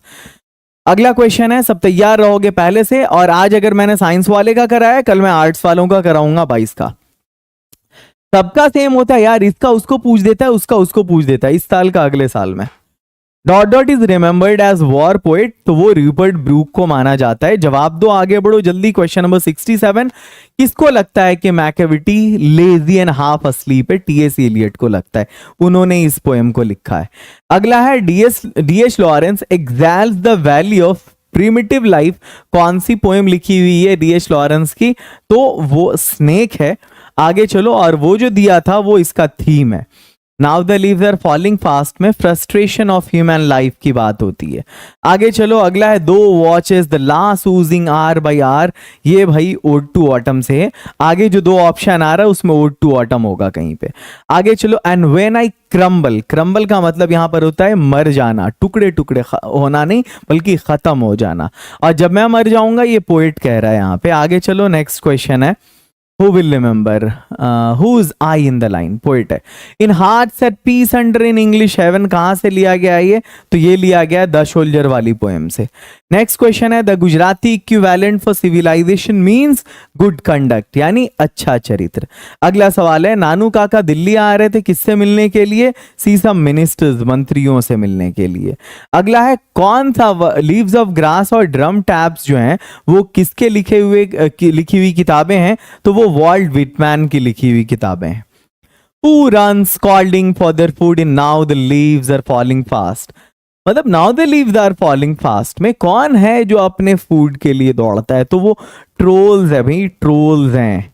अगला क्वेश्चन है, सब तैयार रहोगे पहले से, और आज अगर मैंने साइंस वाले का कराया, कल मैं आर्ट्स वालों का कराऊंगा 22 का। सबका सेम होता है यार, इसका उसको पूछ देता है, उसका उसको पूछ देता है, इस साल का अगले साल में। Dot dot is remembered as war poet, तो वो रूपर्ट ब्रूक को माना जाता है। जवाब दो, आगे बढ़ो जल्दी। क्वेश्चन नंबर 67, किसको लगता है कि Macavity lazy and half asleep है? टीएस एलियट को लगता है, उन्होंने इस पोएम को लिखा है। अगला है, D H Lawrence extols the value of primitive life, कौन सी पोएम लिखी हुई है डीएच लॉरेंस की? तो वो स्नेक है। आगे चलो, और वो जो दिया था वो इसका थीम है। Now the leaves are falling fast में फ्रस्ट्रेशन ऑफ ह्यूमन लाइफ की बात होती है। आगे चलो, अगला है, thou watches the last oozing hours by hours, ये भाई ओड टू ऑटम से है। आगे जो दो ऑप्शन आ रहा है उसमें ओड टू ऑटम होगा कहीं पे। आगे चलो, and when I crumble, crumble का मतलब यहां पर होता है मर जाना, टुकड़े टुकड़े होना नहीं बल्कि खत्म हो जाना, और जब मैं मर जाऊंगा ये पोएट कह रहा है यहां पे। आगे चलो, नेक्स्ट क्वेश्चन है, Who will remember? Who's I in the line? Poet है। In hearts at peace under in English heaven, कहाँ से लिया गया ये? तो ये लिया गया द शोल्जर वाली पोएम से। नेक्स्ट क्वेश्चन है, the Gujarati equivalent for civilization means good conduct, यानी अच्छा चरित्र। अगला सवाल है, नानू काका दिल्ली आ रहे थे किससे मिलने के लिए? सी सम मिनिस्टर्स, मंत्रियों से मिलने के लिए। अगला है, कौन सा लीव्स ऑफ ग्रास और ड्रम टैप्स जो हैं वो किसके लिखी हुई किताबें हैं? तो वो वॉल्ट विटमैन की लिखी हुई किताबें हैं। Who runs scalding for their food in Now the Leaves Are Falling Fast? मतलब Now the Leaves Are Falling Fast में कौन है जो अपने फूड के लिए दौड़ता है? तो वो ट्रोल्स है भाई, ट्रोल्स हैं।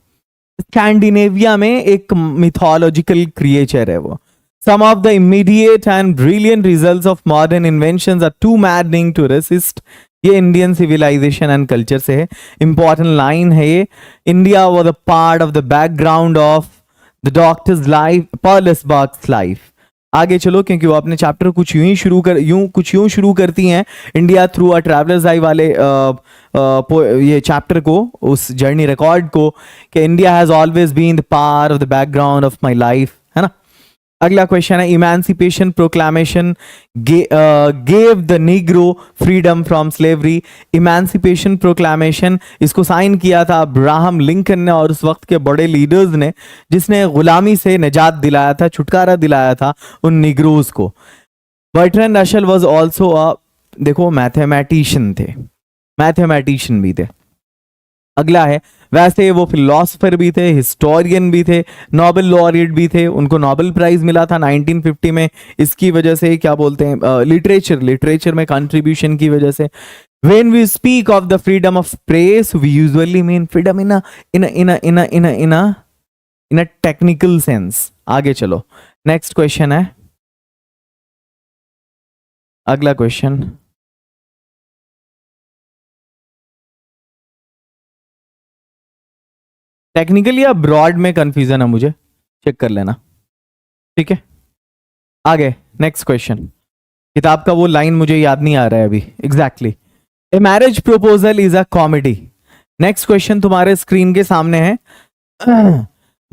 स्कैंडिनेविया में एक मिथोलॉजिकल क्रिएचर है वो। Some of the immediate and brilliant results of modern inventions are too maddening to resist. ये इंडियन सिविलाइजेशन एंड कल्चर से है, इंपॉर्टेंट लाइन है ये। India was a part of the background of the doctor's life, पर्लस बर्ग्स लाइफ। आगे चलो, क्योंकि वो अपने चैप्टर कुछ यूं शुरू करती हैं, India through a traveller's eye वाले ये चैप्टर को, उस जर्नी रिकॉर्ड को, कि India has always been the part of the background of my life, है ना। अगला क्वेश्चन है, emancipation proclamation gave the negro freedom from slavery. Emancipation proclamation, इसको साइन किया था अब्राहम लिंकन ने और उस वक्त के बड़े लीडर्स ने, जिसने गुलामी से निजात दिलाया था, छुटकारा दिलाया था उन निग्रोज को। बर्ट्रैंड रशल वाज आल्सो देखो मैथमेटिशियन थे, मैथमेटिशियन भी थे। अगला है, वैसे वो फिलोसफर भी थे, हिस्टोरियन भी थे, नोबेल लॉरिएट भी थे, उनको नोबेल प्राइज मिला था 1950 में, इसकी वजह से, क्या बोलते हैं, लिटरेचर में कंट्रीब्यूशन की वजह से। When we speak of the freedom of press, we usually mean freedom in a technical sense. आगे चलो, नेक्स्ट क्वेश्चन है, अगला क्वेश्चन, टेक्निकली या ब्रॉड में कंफ्यूजन है मुझे, चेक कर लेना, ठीक है। आगे नेक्स्ट क्वेश्चन, किताब का वो लाइन मुझे याद नहीं आ रहा है अभी exactly. A marriage proposal is a comedy. Next question तुम्हारे स्क्रीन के सामने है।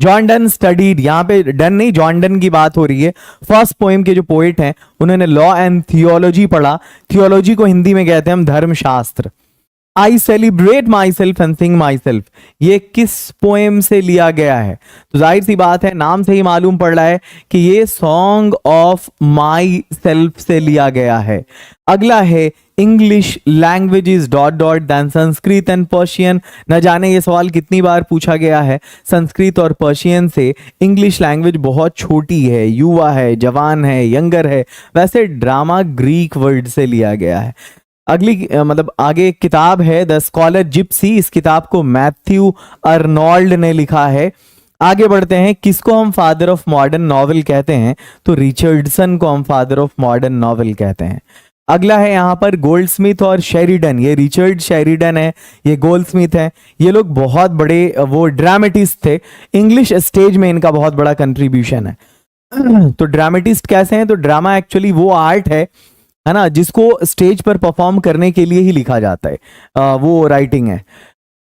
जॉन डन स्टडीड, यहाँ पे डन नहीं, जॉन डन की बात हो रही है। फर्स्ट पोएम के जो पोएट हैं उन्होंने लॉ एंड थियोलॉजी पढ़ा। थियोलॉजी को हिंदी में कहते हैं हम धर्मशास्त्र। I celebrate my self and Singh my self, ये किस पोएम से लिया गया है? तो जाहिर सी बात है, नाम से ही मालूम पड़ रहा है कि ये सॉन्ग ऑफ माई सेल्फ से लिया गया है। अगला है, English language is dot dot than Sanskrit and Persian. न जाने ये सवाल कितनी बार पूछा गया है। संस्कृत और पर्शियन से इंग्लिश लैंग्वेज बहुत छोटी है, युवा है, जवान है, यंगर है। वैसे ड्रामा ग्रीक वर्ड से लिया गया है। अगली मतलब आगे एक किताब है द स्कॉलर जिप्सी। इस किताब को मैथ्यू अर्नोल्ड ने लिखा है। आगे बढ़ते हैं, किसको हम फादर ऑफ मॉडर्न नॉवेल कहते हैं? तो रिचर्डसन को हम फादर ऑफ मॉडर्न नॉवेल कहते हैं। अगला है यहाँ पर गोल्डस्मिथ और शेरिडन। ये रिचर्ड शेरिडन है, ये गोल्डस्मिथ है। ये लोग बहुत बड़े वो ड्रामेटिस्ट थे। इंग्लिश स्टेज में इनका बहुत बड़ा कंट्रीब्यूशन है। तो ड्रामेटिस्ट कैसे हैं? तो ड्रामा एक्चुअली वो आर्ट है ना, जिसको स्टेज पर परफॉर्म करने के लिए ही लिखा जाता है, वो राइटिंग है।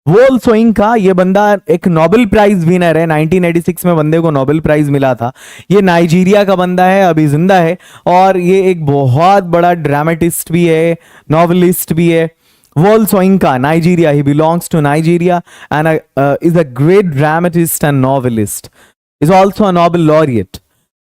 वोल्सोइंका, ये बंदा एक नोबेल प्राइज विनर है। 1986 में बंदे को नोबेल प्राइज मिला था। ये नाइजीरिया का बंदा है, अभी जिंदा है, और ये एक बहुत बड़ा ड्रामेटिस्ट भी है, नॉवेलिस्ट भी है। Wole Soyinka, Nigeria, he belongs to Nigeria and is a great dramatist and novelist, is also a Nobel laureate.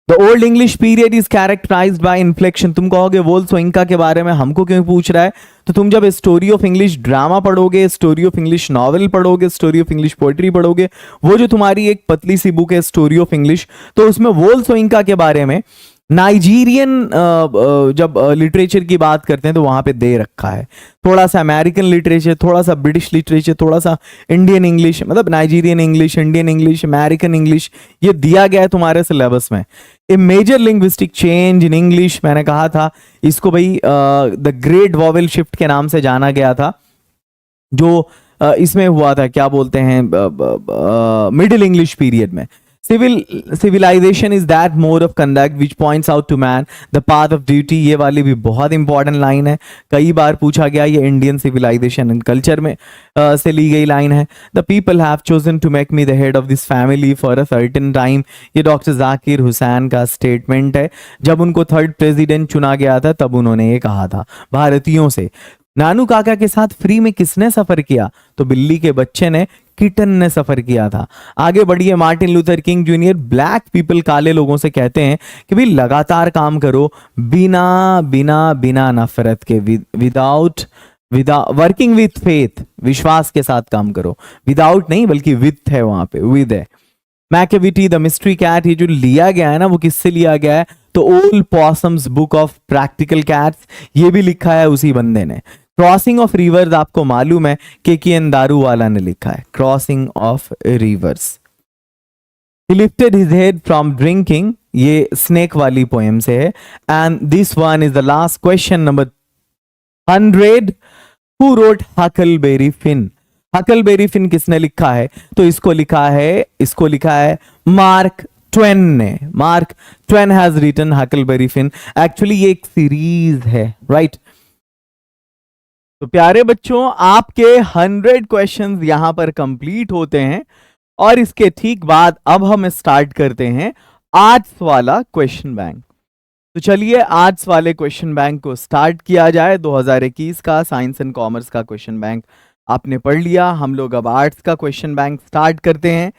The Old English period is characterized by inflection। तुम कहोगे वोल्सोइंका के बारे में हमको क्यों पूछ रहा है? तो तुम जब स्टोरी ऑफ इंग्लिश ड्रामा पढ़ोगे, स्टोरी ऑफ इंग्लिश नॉवेल पढ़ोगे, स्टोरी ऑफ इंग्लिश पोएट्री पढ़ोगे, वो जो तुम्हारी एक पतली सी बुक है स्टोरी ऑफ इंग्लिश, तो उसमें वोल्सोइंका के बारे में नाइजीरियन जब लिटरेचर की बात करते हैं तो वहां पे दे रखा है। थोड़ा सा अमेरिकन लिटरेचर, थोड़ा सा ब्रिटिश लिटरेचर, थोड़ा सा इंडियन इंग्लिश, मतलब Nigerian English, Indian English, American English, ये दिया गया है तुम्हारे सिलेबस में। A major linguistic change in English, मैंने कहा था इसको भाई द ग्रेट वॉवेल शिफ्ट के नाम से जाना गया था, जो इसमें हुआ था, क्या बोलते हैं, मिडिल इंग्लिश पीरियड में। Civilization is that mode of conduct which points out to man the path of duty। ये वाली भी बहुत इंपॉर्टेंट लाइन है, कई बार पूछा गया। ये इंडियन सिविलाइजेशन एंड कल्चर में से ली गई लाइन है। The people have chosen to make me the head of this family for a certain time। ये डॉक्टर जाकिर हुसैन का स्टेटमेंट है। जब उनको थर्ड प्रेसिडेंट चुना गया था तब उन्होंने ये कहा था भारतीयों से। नानू काका के साथ फ्री में किसने सफर किया? तो बिल्ली के बच्चे ने, किटन ने सफर किया था। आगे बढ़िए, Martin Luther king junior, black people, काले लोगों से कहते हैं कि भाई लगातार काम करो, बिना बिना बिना नफरत के, विदाउट वर्किंग विथ फेथ, विश्वास के साथ काम करो। विदाउट नहीं बल्कि विथ है, वहां पे विद है। मैकेविटी द मिस्ट्री कैट, ये जो लिया गया है ना वो किससे लिया गया है? तो old possum's book of practical cats, ये भी लिखा है उसी बंदे ने। क्रॉसिंग ऑफ रिवर्स आपको मालूम है के.एन. दारूवाला ने लिखा है, crossing of rivers. He lifted his head from drinking, ये स्नेक वाली पोएम से है। And this one is the last question, number 100। Who wrote Huckleberry Finn? Huckleberry Finn किसने लिखा है? तो इसको लिखा है मार्क ट्वेन ने। Mark Twain has written Huckleberry Finn. Actually ये एक सीरीज है, राइट? तो प्यारे बच्चों, आपके 100 क्वेश्चंस यहां पर कंप्लीट होते हैं और इसके ठीक बाद अब हम स्टार्ट करते हैं आर्ट्स वाला क्वेश्चन बैंक। तो चलिए आर्ट्स वाले क्वेश्चन बैंक को स्टार्ट किया जाए। 2021 का साइंस एंड कॉमर्स का क्वेश्चन बैंक आपने पढ़ लिया, हम लोग अब आर्ट्स का क्वेश्चन बैंक स्टार्ट करते हैं।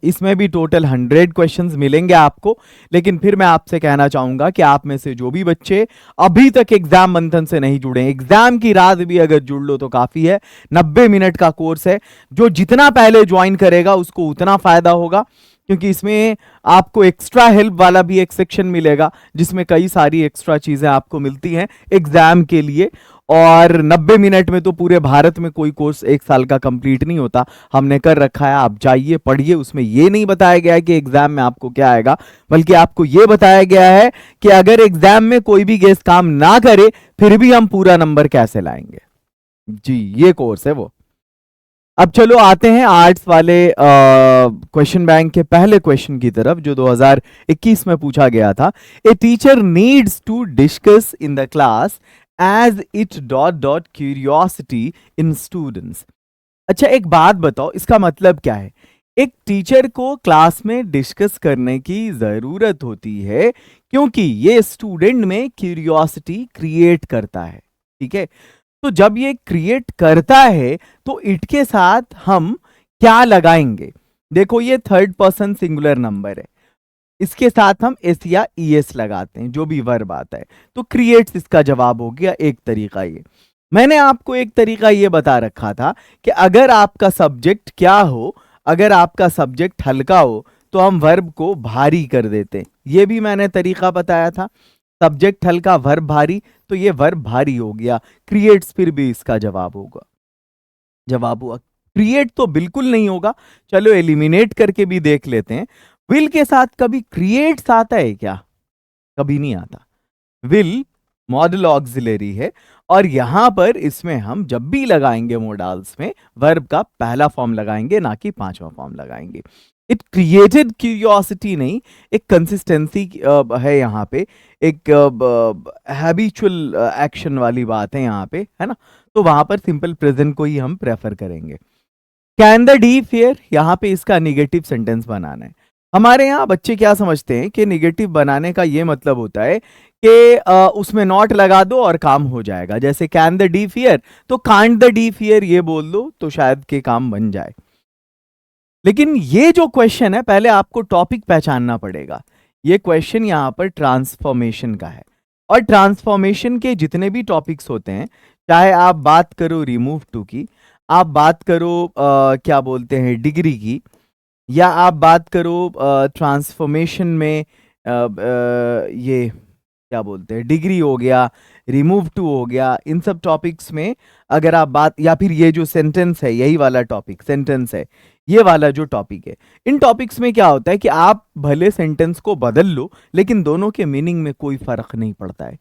इसमें भी टोटल 100 क्वेश्चंस मिलेंगे आपको, लेकिन फिर मैं आपसे कहना चाहूंगा कि आप में से जो भी बच्चे अभी तक एग्जाम मंथन से नहीं जुड़े, एग्जाम की रात भी अगर जुड़ लो तो काफी है। 90 मिनट का कोर्स है, जो जितना पहले ज्वाइन करेगा उसको उतना फायदा होगा, क्योंकि इसमें आपको एक्स्ट्रा हेल्प वाला भी एक सेक्शन मिलेगा जिसमें कई सारी एक्स्ट्रा चीजें आपको मिलती हैं एग्जाम के लिए। और 90 मिनट में तो पूरे भारत में कोई कोर्स एक साल का कंप्लीट नहीं होता, हमने कर रखा है। आप जाइए पढ़िए, उसमें ये नहीं बताया गया है कि एग्जाम में आपको क्या आएगा, बल्कि आपको ये बताया गया है कि अगर एग्जाम में कोई भी गेस्ट काम ना करे फिर भी हम पूरा नंबर कैसे लाएंगे। जी, ये कोर्स है वो। अब चलो आते हैं आर्ट्स वाले क्वेश्चन बैंक के पहले क्वेश्चन की तरफ, जो 2021 में पूछा गया था। A teacher needs to discuss in the class as it dot curiosity in students. अच्छा, एक बात बताओ, इसका मतलब क्या है? एक टीचर को क्लास में डिस्कस करने की जरूरत होती है क्योंकि ये स्टूडेंट में क्यूरियोसिटी क्रिएट करता है, ठीक है? तो जब ये क्रिएट करता है तो इट के साथ हम क्या लगाएंगे? देखो, ये थर्ड पर्सन सिंगुलर नंबर है, इसके साथ हम एस या ईएस लगाते हैं, जो भी वर्ब आता है, तो क्रिएट्स इसका जवाब हो गया एक तरीका। ये मैंने आपको एक तरीका ये बता रखा था कि अगर आपका सब्जेक्ट क्या हो, अगर आपका सब्जेक्ट हल्का हो तो हम वर्ब को भारी कर देते हैं, ये भी मैंने तरीका बताया था। सब्जेक्ट हल्का, वर्ब भारी, तो ये वर्ब भारी हो गया। क्रिएट्स फिर भी इसका जवाब होगा, जवाब हुआ क्रिएट तो बिल्कुल नहीं होगा। चलो एलिमिनेट करके भी देख लेते हैं। विल के साथ कभी क्रिएट्स आता है क्या? कभी नहीं आता। विल मॉडल ऑक्सिलरी है, और यहां पर इसमें हम जब भी लगाएंगे मोडाल्स में वर्ब का पहला फॉर्म लगाएंगे, ना कि पांचवा फॉर्म लगाएंगे। इट क्रिएटेड क्यूरियोसिटी नहीं, एक कंसिस्टेंसी है यहाँ पे, एक हैबिचुअल एक्शन वाली बात है यहाँ पे, है ना। तो वहां पर सिंपल प्रेजेंट को ही हम प्रेफर करेंगे। कैन द डी फियर, यहाँ पे इसका निगेटिव सेंटेंस बनाना है। हमारे यहाँ बच्चे क्या समझते हैं कि निगेटिव बनाने का ये मतलब होता है कि उसमें नॉट लगा दो और काम हो जाएगा। जैसे कैन द डी फियर, तो कांट द डी फियर ये बोल दो तो शायद के काम बन जाए। लेकिन ये जो क्वेश्चन है, पहले आपको टॉपिक पहचानना पड़ेगा। ये क्वेश्चन यहाँ पर ट्रांसफॉर्मेशन का है, और ट्रांसफॉर्मेशन के जितने भी टॉपिक्स होते हैं, चाहे आप बात करो रिमूव टू की, आप बात करो क्या बोलते हैं डिग्री की, या आप बात करो ट्रांसफॉर्मेशन में ये क्या बोलते हैं डिग्री हो गया, रिमूव टू हो गया, इन सब टॉपिक्स में अगर आप बात, या फिर ये जो सेंटेंस है, यही वाला टॉपिक सेंटेंस है, ये वाला जो टॉपिक है, इन टॉपिक्स में क्या होता है कि आप भले सेंटेंस को बदल लो, लेकिन दोनों के मीनिंग में कोई फर्क नहीं पड़ता है।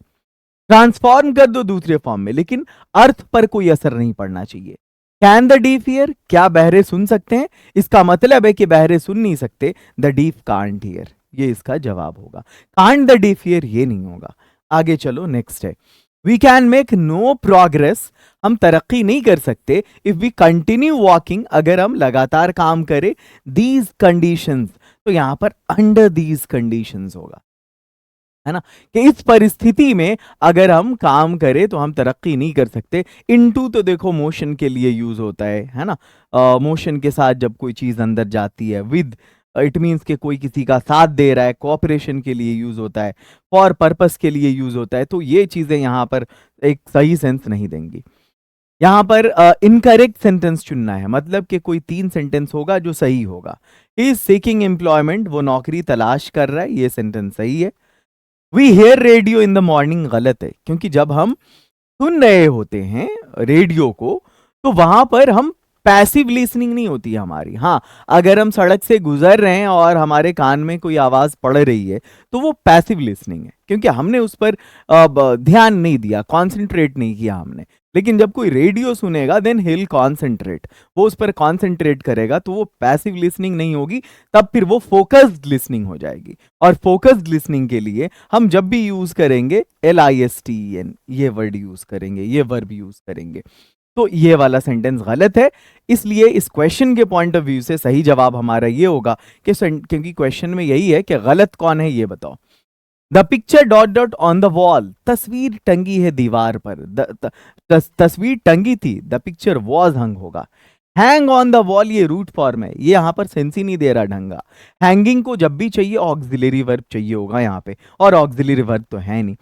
ट्रांसफॉर्म कर दो दूसरे फॉर्म में, लेकिन अर्थ पर कोई असर नहीं पड़ना चाहिए। कैन द डीफ हियर, क्या बहरे सुन सकते हैं? इसका मतलब है कि बहरे सुन नहीं सकते, द डीफ कांट हियर, ये इसका जवाब होगा। कांट द डीफ हियर ये नहीं होगा। आगे चलो, नेक्स्ट है we can make no progress, हम तरक्की नहीं कर सकते इफ वी कंटिन्यू वॉकिंग, अगर हम लगातार काम करें, दीज कंडीशंस, तो यहां पर अंडर दीज कंडीशंस होगा, है ना, कि इस परिस्थिति में अगर हम काम करें तो हम तरक्की नहीं कर सकते। इनटू तो देखो मोशन के लिए यूज होता है ना, मोशन के साथ जब कोई चीज अंदर जाती है, विद इट मीन्स कि कोई किसी का साथ दे रहा है, कोऑपरेशन के लिए यूज होता है, फॉर पर्पस के लिए यूज होता है। तो ये चीजें यहाँ पर एक सही सेंस नहीं देंगी। यहाँ पर इनकरेक्ट सेंटेंस चुनना है, मतलब कि कोई 3 सेंटेंस होगा जो सही होगा। इज सीकिंग एम्प्लॉयमेंट, वो नौकरी तलाश कर रहा है, ये सेंटेंस सही है। We hear radio in the morning, गलत है, क्योंकि जब हम सुन रहे होते हैं रेडियो को, तो वहां पर हम पैसिव लिसनिंग नहीं होती है हमारी। हाँ, अगर हम सड़क से गुजर रहे हैं और हमारे कान में कोई आवाज पड़ रही है, तो वो पैसिव लिसनिंग है, क्योंकि हमने उस पर ध्यान नहीं दिया, कॉन्सेंट्रेट नहीं किया हमने। लेकिन जब कोई रेडियो सुनेगा, देन हिल कॉन्सेंट्रेट, वो उस पर कॉन्सेंट्रेट करेगा, तो वो पैसिव लिसनिंग नहीं होगी, तब फिर वो फोकस्ड लिसनिंग हो जाएगी। और फोकस्ड लिसनिंग के लिए हम जब भी यूज करेंगे LISTEN, ये वर्ड यूज करेंगे, ये वर्ब यूज करेंगे। तो ये वाला सेंटेंस गलत है, इसलिए इस क्वेश्चन के पॉइंट ऑफ व्यू से सही जवाब हमारा ये होगा कि क्योंकि क्वेश्चन में यही है कि गलत कौन है ये बताओ। The picture dot dot on the wall, तस्वीर टंगी है दीवार पर, तस्वीर टंगी थी, द पिक्चर वॉज हंग होगा। हैंग ऑन द वॉल, ये रूट फॉर्म है, ये यहां पर सेंस ही नहीं दे रहा ढंगा। हैंगिंग को जब भी चाहिए ऑक्सिलरी वर्ब चाहिए होगा यहाँ पे, और ऑक्सिलरी वर्ब तो है नहीं।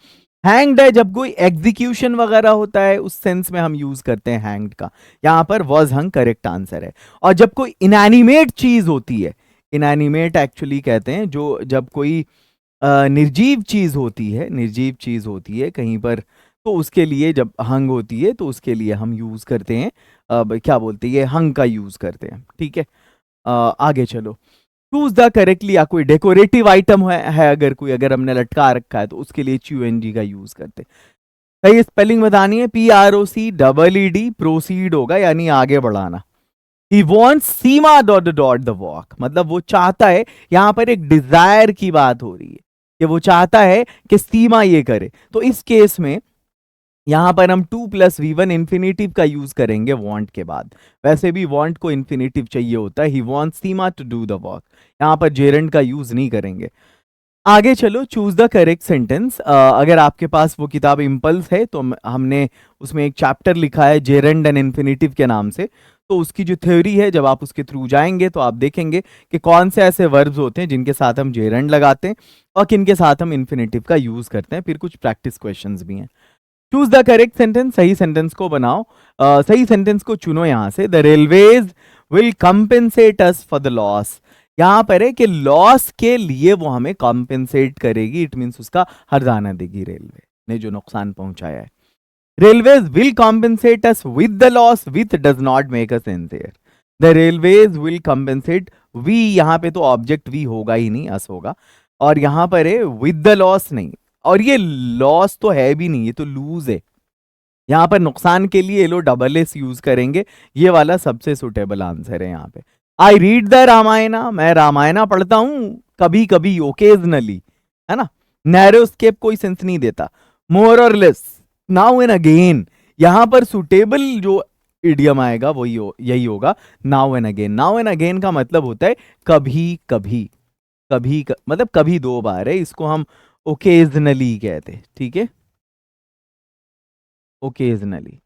हैंग्ड है जब कोई एग्जीक्यूशन वगैरह होता है, उस सेंस में हम यूज करते हैं हैंग्ड का, यहां पर वॉज हंग करेक्ट आंसर है। और जब कोई इनएनिमेट चीज होती है, इनएनिमेट एक्चुअली कहते हैं जो जब कोई निर्जीव चीज होती है, निर्जीव चीज होती है कहीं पर, तो उसके लिए जब हंग होती है तो उसके लिए हम यूज करते हैं क्या बोलते हैं, ये हंग का यूज करते हैं। ठीक है, आगे चलो। चूज द करेक्टली, या कोई डेकोरेटिव आइटम है अगर कोई, अगर हमने लटका रखा है तो उसके लिए CUNG का यूज करते। सही स्पेलिंग बतानी है, PROCEED, प्रोसीड होगा यानी आगे बढ़ाना। He wants Seema dot dot the walk, मतलब वो चाहता है, यहां पर एक डिजायर की बात हो रही है कि वो चाहता है कि सीमा ये करे। तो इस केस में यहां पर हम 2+V1 इंफिनिटिव का यूज करेंगे वांट के बाद। वैसे भी वांट को इंफिनिटिव चाहिए होता है, he wants Seema to do the work, यहां पर जेरंड का यूज नहीं करेंगे। आगे चलो, चूज द करेक्ट सेंटेंस। अगर आपके पास वो किताब इम्पल्स है तो हमने उसमें एक चैप्टर लिखा है जेरंड एंड इंफिनिटिव के नाम से, तो उसकी जो थ्योरी है, जब आप उसके थ्रू जाएंगे तो आप देखेंगे कि कौन से ऐसे वर्ब्स होते हैं जिनके साथ हम जेरंड लगाते हैं और किन के साथ हम इंफिनिटिव का यूज करते हैं। फिर कुछ प्रैक्टिस क्वेश्चंस भी हैं। चूज द करेक्ट सेंटेंस, सही सेंटेंस को बनाओ। सही सेंटेंस को चुनो यहां से। The railways will compensate us for the loss, यहां पर है कि लॉस के लिए वो हमें कॉम्पेंसेट करेगी, इट मीन्स उसका हर्जाना देगी रेलवे ने जो नुकसान पहुंचाया है। Railways will compensate us with the loss, with does not make us sincere. The railways will compensate, we यहां पे तो ऑब्जेक्ट वी होगा ही नहीं, अस होगा, और यहां पर है विद द लॉस नहीं, और ये लॉस तो है भी नहीं, ये तो लूज है। यहां पर नुकसान के लिए ये लोग डबल एस यूज करेंगे, ये वाला सबसे सुटेबल आंसर है यहाँ पे। आई रीड द रामायणा, मैं रामायणा पढ़ता हूं कभी कभी, ओकेजनली, है ना। नैरो स्केप कोई सेंस नहीं देता। मोर और लेस, नाउ एंड अगेन, यहां पर सुटेबल जो इडियम आएगा वही यही होगा, now and again. Now and again का मतलब होता है कभी कभी, मतलब कभी दो बार है, इसको हम ओकेजनली कहते हैं, ठीक है, ओकेजनली।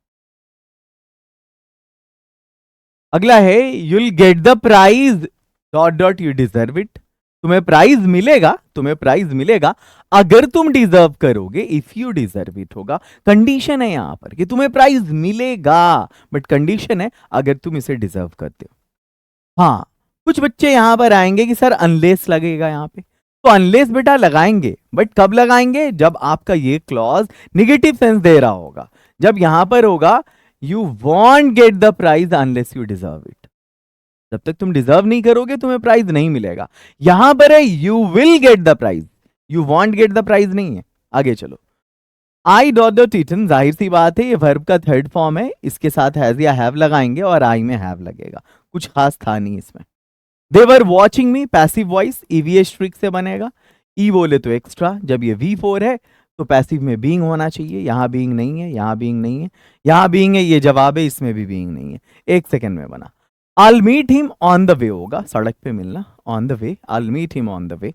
अगला है you'll get the prize dot dot you deserve it, तुम्हें प्राइज मिलेगा, तुम्हें प्राइज मिलेगा अगर तुम डिजर्व करोगे, इफ यू डिजर्व इट होगा। कंडीशन है यहां पर कि तुम्हें प्राइज मिलेगा, बट कंडीशन है अगर तुम इसे डिजर्व करते हो। हाँ, कुछ बच्चे यहां पर आएंगे कि सर अनलेस लगेगा यहां पे, तो अनलेस बेटा लगाएंगे, बट कब लगाएंगे, जब आपका ये क्लॉज निगेटिव सेंस दे रहा होगा। जब यहां पर होगा you won't get the prize unless you deserve it, जब तक तुम डिजर्व नहीं करोगे तुम्हें प्राइज नहीं मिलेगा। यहां पर है you will get the prize, you won't get the prize नहीं है। आगे चलो, आई डॉट डॉट इटन, जाहिर सी बात है ये वर्ब का थर्ड फॉर्म है, इसके साथ हैज या हैव लगाएंगे और आई में हैव लगेगा, कुछ खास था नहीं इसमें। They were watching me, passive voice, EVS trick से बनेगा। ई बोले तो एक्स्ट्रा, जब ये V4 है तो पैसिव में बीइंग होना चाहिए, यहां बीइंग नहीं है, यहां बीइंग नहीं है, यहां बीइंग है, ये जवाब है, इसमें भी बीइंग नहीं है। एक सेकंड में बना। I'll meet him on the way होगा, सड़क पे मिलना, on the way, I'll meet him on the way,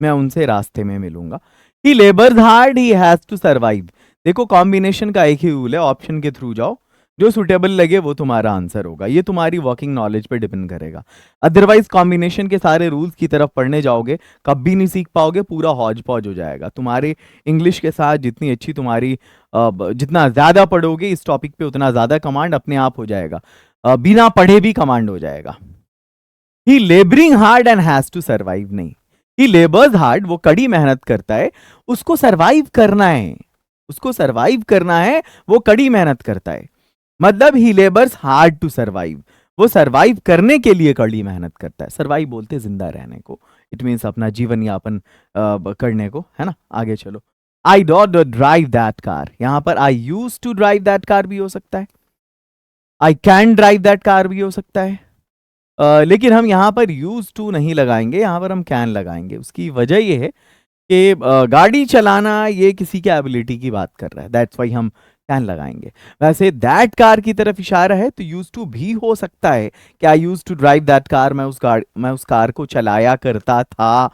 मैं उनसे रास्ते में मिलूंगा। He labors hard, he has to survive। देखो कॉम्बिनेशन का एक ही रूल है, ऑप्शन के थ्रू जाओ, जो सुटेबल लगे वो तुम्हारा आंसर होगा, ये तुम्हारी वर्किंग नॉलेज पे डिपेंड करेगा। अदरवाइज कॉम्बिनेशन के सारे रूल्स की तरफ पढ़ने जाओगे कभी नहीं सीख पाओगे, पूरा हौज पौज हो जाएगा। तुम्हारे इंग्लिश के साथ जितनी अच्छी तुम्हारी जितना ज्यादा पढ़ोगे इस टॉपिक पे उतना ज्यादा कमांड अपने आप हो जाएगा, बिना पढ़े भी कमांड हो जाएगा। He labouring hard and has to survive नहीं, ही लेबर्स हार्ड, वो कड़ी मेहनत करता है, उसको सर्वाइव करना है, उसको सर्वाइव करना है, वो कड़ी मेहनत करता है। मतलब ही लेबर्स हार्ड टू सर्वाइव, वो सर्वाइव करने के लिए कड़ी मेहनत करता है। सर्वाइव बोलते जिंदा रहने को, इट मीन्स अपना जीवन यापन करने को, है ना। आगे चलो, I don't drive that car, यहां पर I use to drive that car भी हो सकता है, I can drive that car भी हो सकता है, लेकिन हम यहां पर यूज टू नहीं लगाएंगे, यहां पर हम कैन लगाएंगे। उसकी वजह यह है कि गाड़ी चलाना ये किसी के एबिलिटी की बात कर रहा है, दैट्स वाई हम कैन लगाएंगे। वैसे दैट कार की तरफ इशारा है तो यूज टू भी हो सकता है कि I use to drive that car, मैं उस कार को चलाया करता था।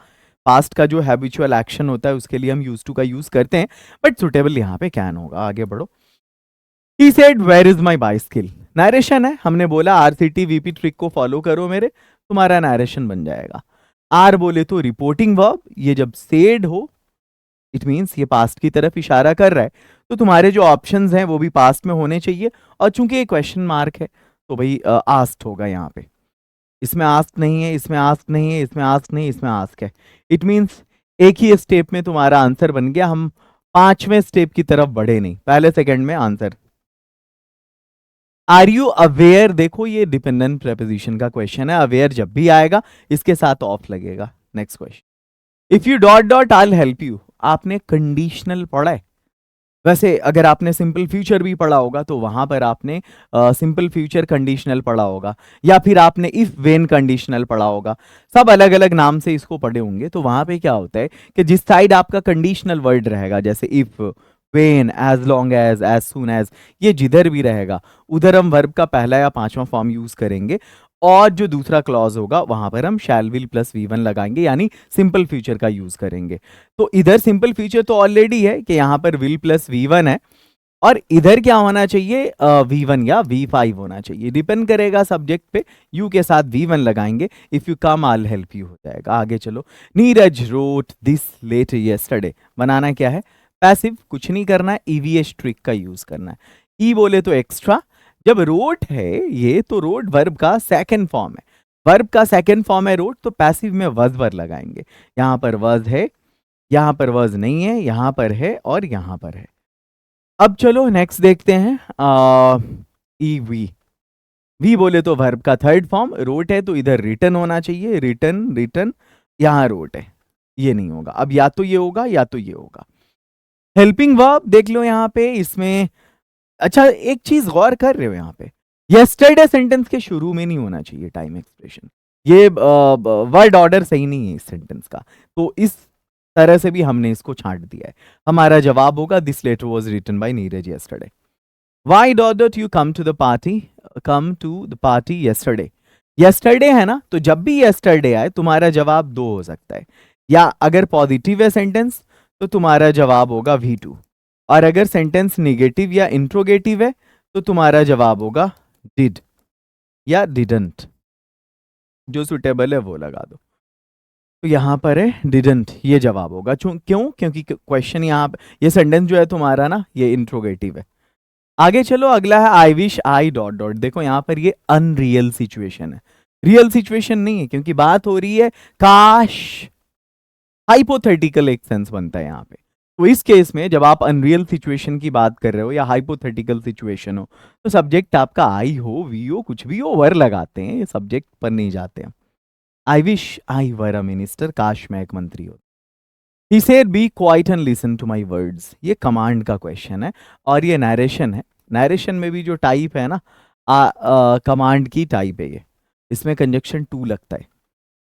पास्ट का जो हैबिचुअल एक्शन होता है उसके लिए हम यूज टू का यूज करते हैं, बट सुटेबल यहाँ पे कैन होगा। आगे बढ़ो, he said where is my bicycle, narration है, हमने बोला RCT VP ट्रिक को फॉलो करो मेरे, तुम्हारा नरेशन बन जाएगा। आर बोले तो रिपोर्टिंग वर्ब, ये जब सेड हो इट मीन्स ये पास्ट की तरफ इशारा कर रहा है, तो तुम्हारे जो ऑप्शंस हैं वो भी पास्ट में होने चाहिए, और चूंकि ये क्वेश्चन मार्क है तो भाई आस्क्ड होगा यहाँ पे। इसमें आस्क नहीं है, इसमें आस्क नहीं है, इसमें आस्क नहीं, इसमें आस्क है, इट मीन्स एक ही स्टेप में तुम्हारा आंसर बन गया। हम 5वें स्टेप की तरफ बढ़े नहीं, पहले सेकंड में आंसर। आर यू अवेयर, देखो ये डिपेंडेंट प्रेपोजिशन का क्वेश्चन है, अवेयर जब भी आएगा इसके साथ ऑफ लगेगा। Next question, if you dot dot I help you, आपने कंडीशनल पढ़ा है। वैसे अगर आपने सिंपल फ्यूचर भी पढ़ा होगा तो वहां पर आपने सिंपल फ्यूचर कंडीशनल पढ़ा होगा, या फिर आपने इफ वेन कंडीशनल पढ़ा होगा, सब अलग अलग नाम से इसको पढ़े होंगे। तो वहां पे क्या होता है कि जिस साइड आपका कंडीशनल वर्ड रहेगा, जैसे if, when, as long as soon as, ये जिधर भी रहेगा उधर हम वर्ब का पहला या 5वां फॉर्म यूज करेंगे, और जो दूसरा क्लॉज होगा वहां पर हम शैल विल प्लस V1 लगाएंगे, यानी सिंपल फ्यूचर का यूज करेंगे। तो इधर सिंपल फ्यूचर तो ऑलरेडी है कि यहाँ पर विल प्लस V1 है, और इधर क्या होना चाहिए, V1 या V5 होना चाहिए, डिपेंड करेगा सब्जेक्ट पे। यू के साथ V1 लगाएंगे, if you come I help you हो जाएगा। आगे चलो, Neeraj wrote this late yesterday, बनाना क्या है, पैसिव, कुछ नहीं करना है, EVS ट्रिक का यूज करना है। ई बोले तो एक्स्ट्रा, जब रोट है ये तो रोट वर्ब का सेकंड फॉर्म है, वर्ब का सेकंड फॉर्म है रोट, तो पैसिव में वज वर लगाएंगे। यहां पर वज है, यहां पर वज नहीं है, यहां पर है और यहां पर है। अब चलो नेक्स्ट देखते हैं। ई वी, वी बोले तो वर्ब का थर्ड फॉर्म, रोट है तो इधर रिटन होना चाहिए, रिटन रिटन, यहां रोट है, ये नहीं होगा। अब या तो ये होगा या तो ये होगा। हेल्पिंग वर्ब देख लो यहाँ पे, इसमें अच्छा एक चीज गौर कर रहे हो यहाँ पे, यस्टरडे सेंटेंस के शुरू में नहीं होना चाहिए टाइम एक्सप्रेशन, ये वर्ड ऑर्डर सही नहीं है इस सेंटेंस का, तो इस तरह से भी हमने इसको छांट दिया है। हमारा जवाब होगा this letter was written by Neeraj yesterday. Why don't you come to the party, come to the party yesterday, yesterday है ना, तो जब भी यस्टरडे आए तुम्हारा जवाब दो हो सकता है, या अगर पॉजिटिव है सेंटेंस तो तुम्हारा जवाब होगा V2, और अगर सेंटेंस निगेटिव या इंट्रोगेटिव है तो तुम्हारा जवाब होगा डिड या डिडंट, जो सुटेबल है वो लगा दो। तो यहां पर है डिडंट, ये जवाब होगा। क्यों? क्योंकि क्वेश्चन यहाँ पे, ये सेंटेंस जो है तुम्हारा ना ये इंट्रोगेटिव है। आगे चलो, अगला है I wish I dot dot. देखो यहाँ पर ये अनरियल सिचुएशन है, रियल सिचुएशन नहीं है, क्योंकि बात हो रही है काश, हाइपोथेटिकल एक सेंस बनता है यहाँ पे। तो इस केस में जब आप अनरियल सिचुएशन की बात कर रहे हो या हाइपोथेटिकल सिचुएशन हो, तो सब्जेक्ट आपका आई हो, वी हो, कुछ भी हो, वर लगाते हैं, ये सब्जेक्ट पर नहीं जाते हैं। I wish I were a minister, काश मैं एक मंत्री हो। He said be quiet and listen to my words, ये कमांड का क्वेश्चन है और ये नरेशन है। नरेशन में भी जो टाइप है ना, कमांड की टाइप है ये, इसमें कंजक्शन टू लगता है।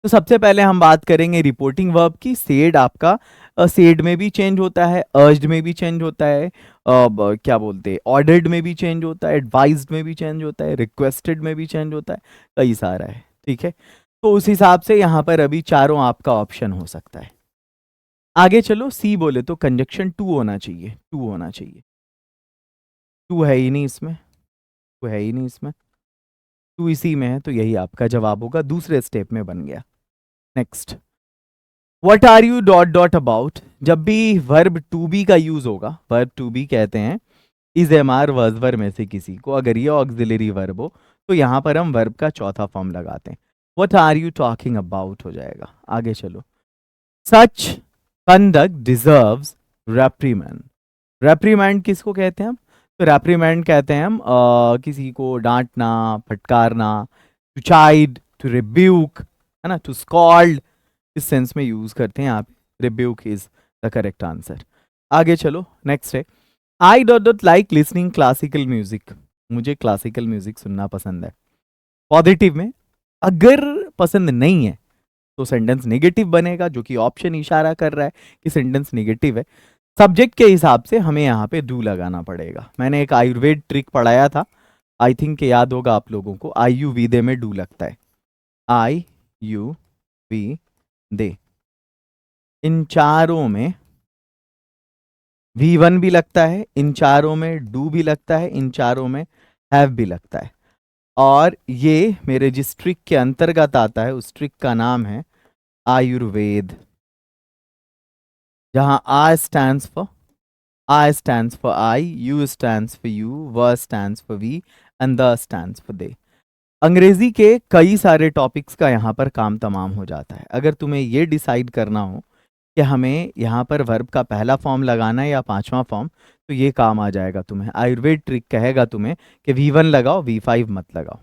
तो सबसे पहले हम बात करेंगे रिपोर्टिंग वर्ब की। सेड आपका सेड में भी चेंज होता है, अर्ज्ड में भी चेंज होता है, क्या बोलते हैं, ऑर्डर्ड में भी चेंज होता है, एडवाइज्ड में भी चेंज होता है, रिक्वेस्टेड में भी चेंज होता है, कई सारा है, ठीक है। तो उस हिसाब से यहाँ पर अभी चारों आपका ऑप्शन हो सकता है। आगे चलो, सी बोले तो कंजक्शन टू होना चाहिए, टू होना चाहिए, टू है ही नहीं इसमें, टू है ही नहीं इसमें, टू इसी में है, तो यही आपका जवाब होगा, दूसरे स्टेप में बन गया। Next, what are you dot dot about. जब भी वर्ब टू बी का यूज होगा, वर्ब टू बी कहते हैं इज एम आर वर्ब में से किसी को, अगर ये ऑक्सिलरी वर्ब हो तो यहां पर हम वर्ब का चौथा फॉर्म लगाते हैं, what are you talking about हो जाएगा। आगे चलो, सच कंडक्ट डिजर्व्स रेप्रीमेंड। रेप्रीमेंड किसको कहते हैं हम, तो रेप्रीमेंड कहते हैं हम किसी को डांटना, फटकारना, टू चाइड, टू रिब्यूक, है ना, टू स्कॉल्ड, इस सेंस में यूज करते हैं यहाँ पे, rebuke is the correct answer. आगे चलो, नेक्स्ट है आई dot dot like listening classical music, मुझे क्लासिकल म्यूजिक सुनना पसंद है। पॉजिटिव में, अगर पसंद नहीं है तो सेंटेंस नेगेटिव बनेगा, जो कि ऑप्शन इशारा कर रहा है कि सेंटेंस नेगेटिव है। सब्जेक्ट के हिसाब से हमें यहाँ पे डू लगाना पड़ेगा। मैंने एक आयुर्वेद ट्रिक पढ़ाया था, आई थिंक याद होगा आप लोगों को, आई यू वी दे में डू लगता है, आई यू वी दे, इन चारों में V1 भी लगता है, इन चारों में डू भी लगता है, इन चारों में हैव भी लगता है, और ये मेरे जिस ट्रिक के अंतर्गत आता है उस ट्रिक का नाम है आयुर्वेद, जहां A stands for, I stands for I, U stands for you, V stands for we, and the stands for they। अंग्रेजी के कई सारे टॉपिक्स का यहाँ पर काम तमाम हो जाता है। अगर तुम्हें ये डिसाइड करना हो कि हमें यहाँ पर वर्ब का पहला फॉर्म लगाना है या पांचवा फॉर्म, तो ये काम आ जाएगा तुम्हें। आयुर्वेद ट्रिक कहेगा तुम्हें कि V1 लगाओ, V5 मत लगाओ।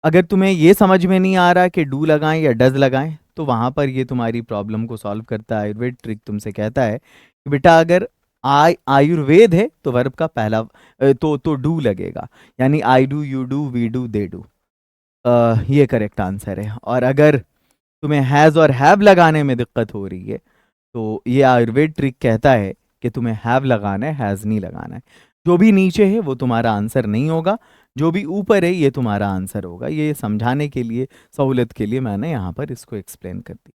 अगर तुम्हें ये समझ में नहीं आ रहा कि डू लगाएं या डज लगाएं, तो वहां पर ये तुम्हारी प्रॉब्लम को सॉल्व करता है। आयुर्वेद ट्रिक तुमसे कहता है कि बेटा अगर आयुर्वेद है तो वर्ब का पहला तो डू लगेगा, यानी I do, you do, we do, they do, ये करेक्ट आंसर है। और अगर तुम्हें हैज़ और हैव लगाने में दिक्कत हो रही है तो ये आयुर्वेद ट्रिक कहता है कि तुम्हें हैव लगाना है, हैज़ नहीं लगाना है। जो भी नीचे है वो तुम्हारा आंसर नहीं होगा, जो भी ऊपर है ये तुम्हारा आंसर होगा। ये समझाने के लिए, सहूलत के लिए मैंने यहाँ पर इसको एक्सप्लेन कर दी।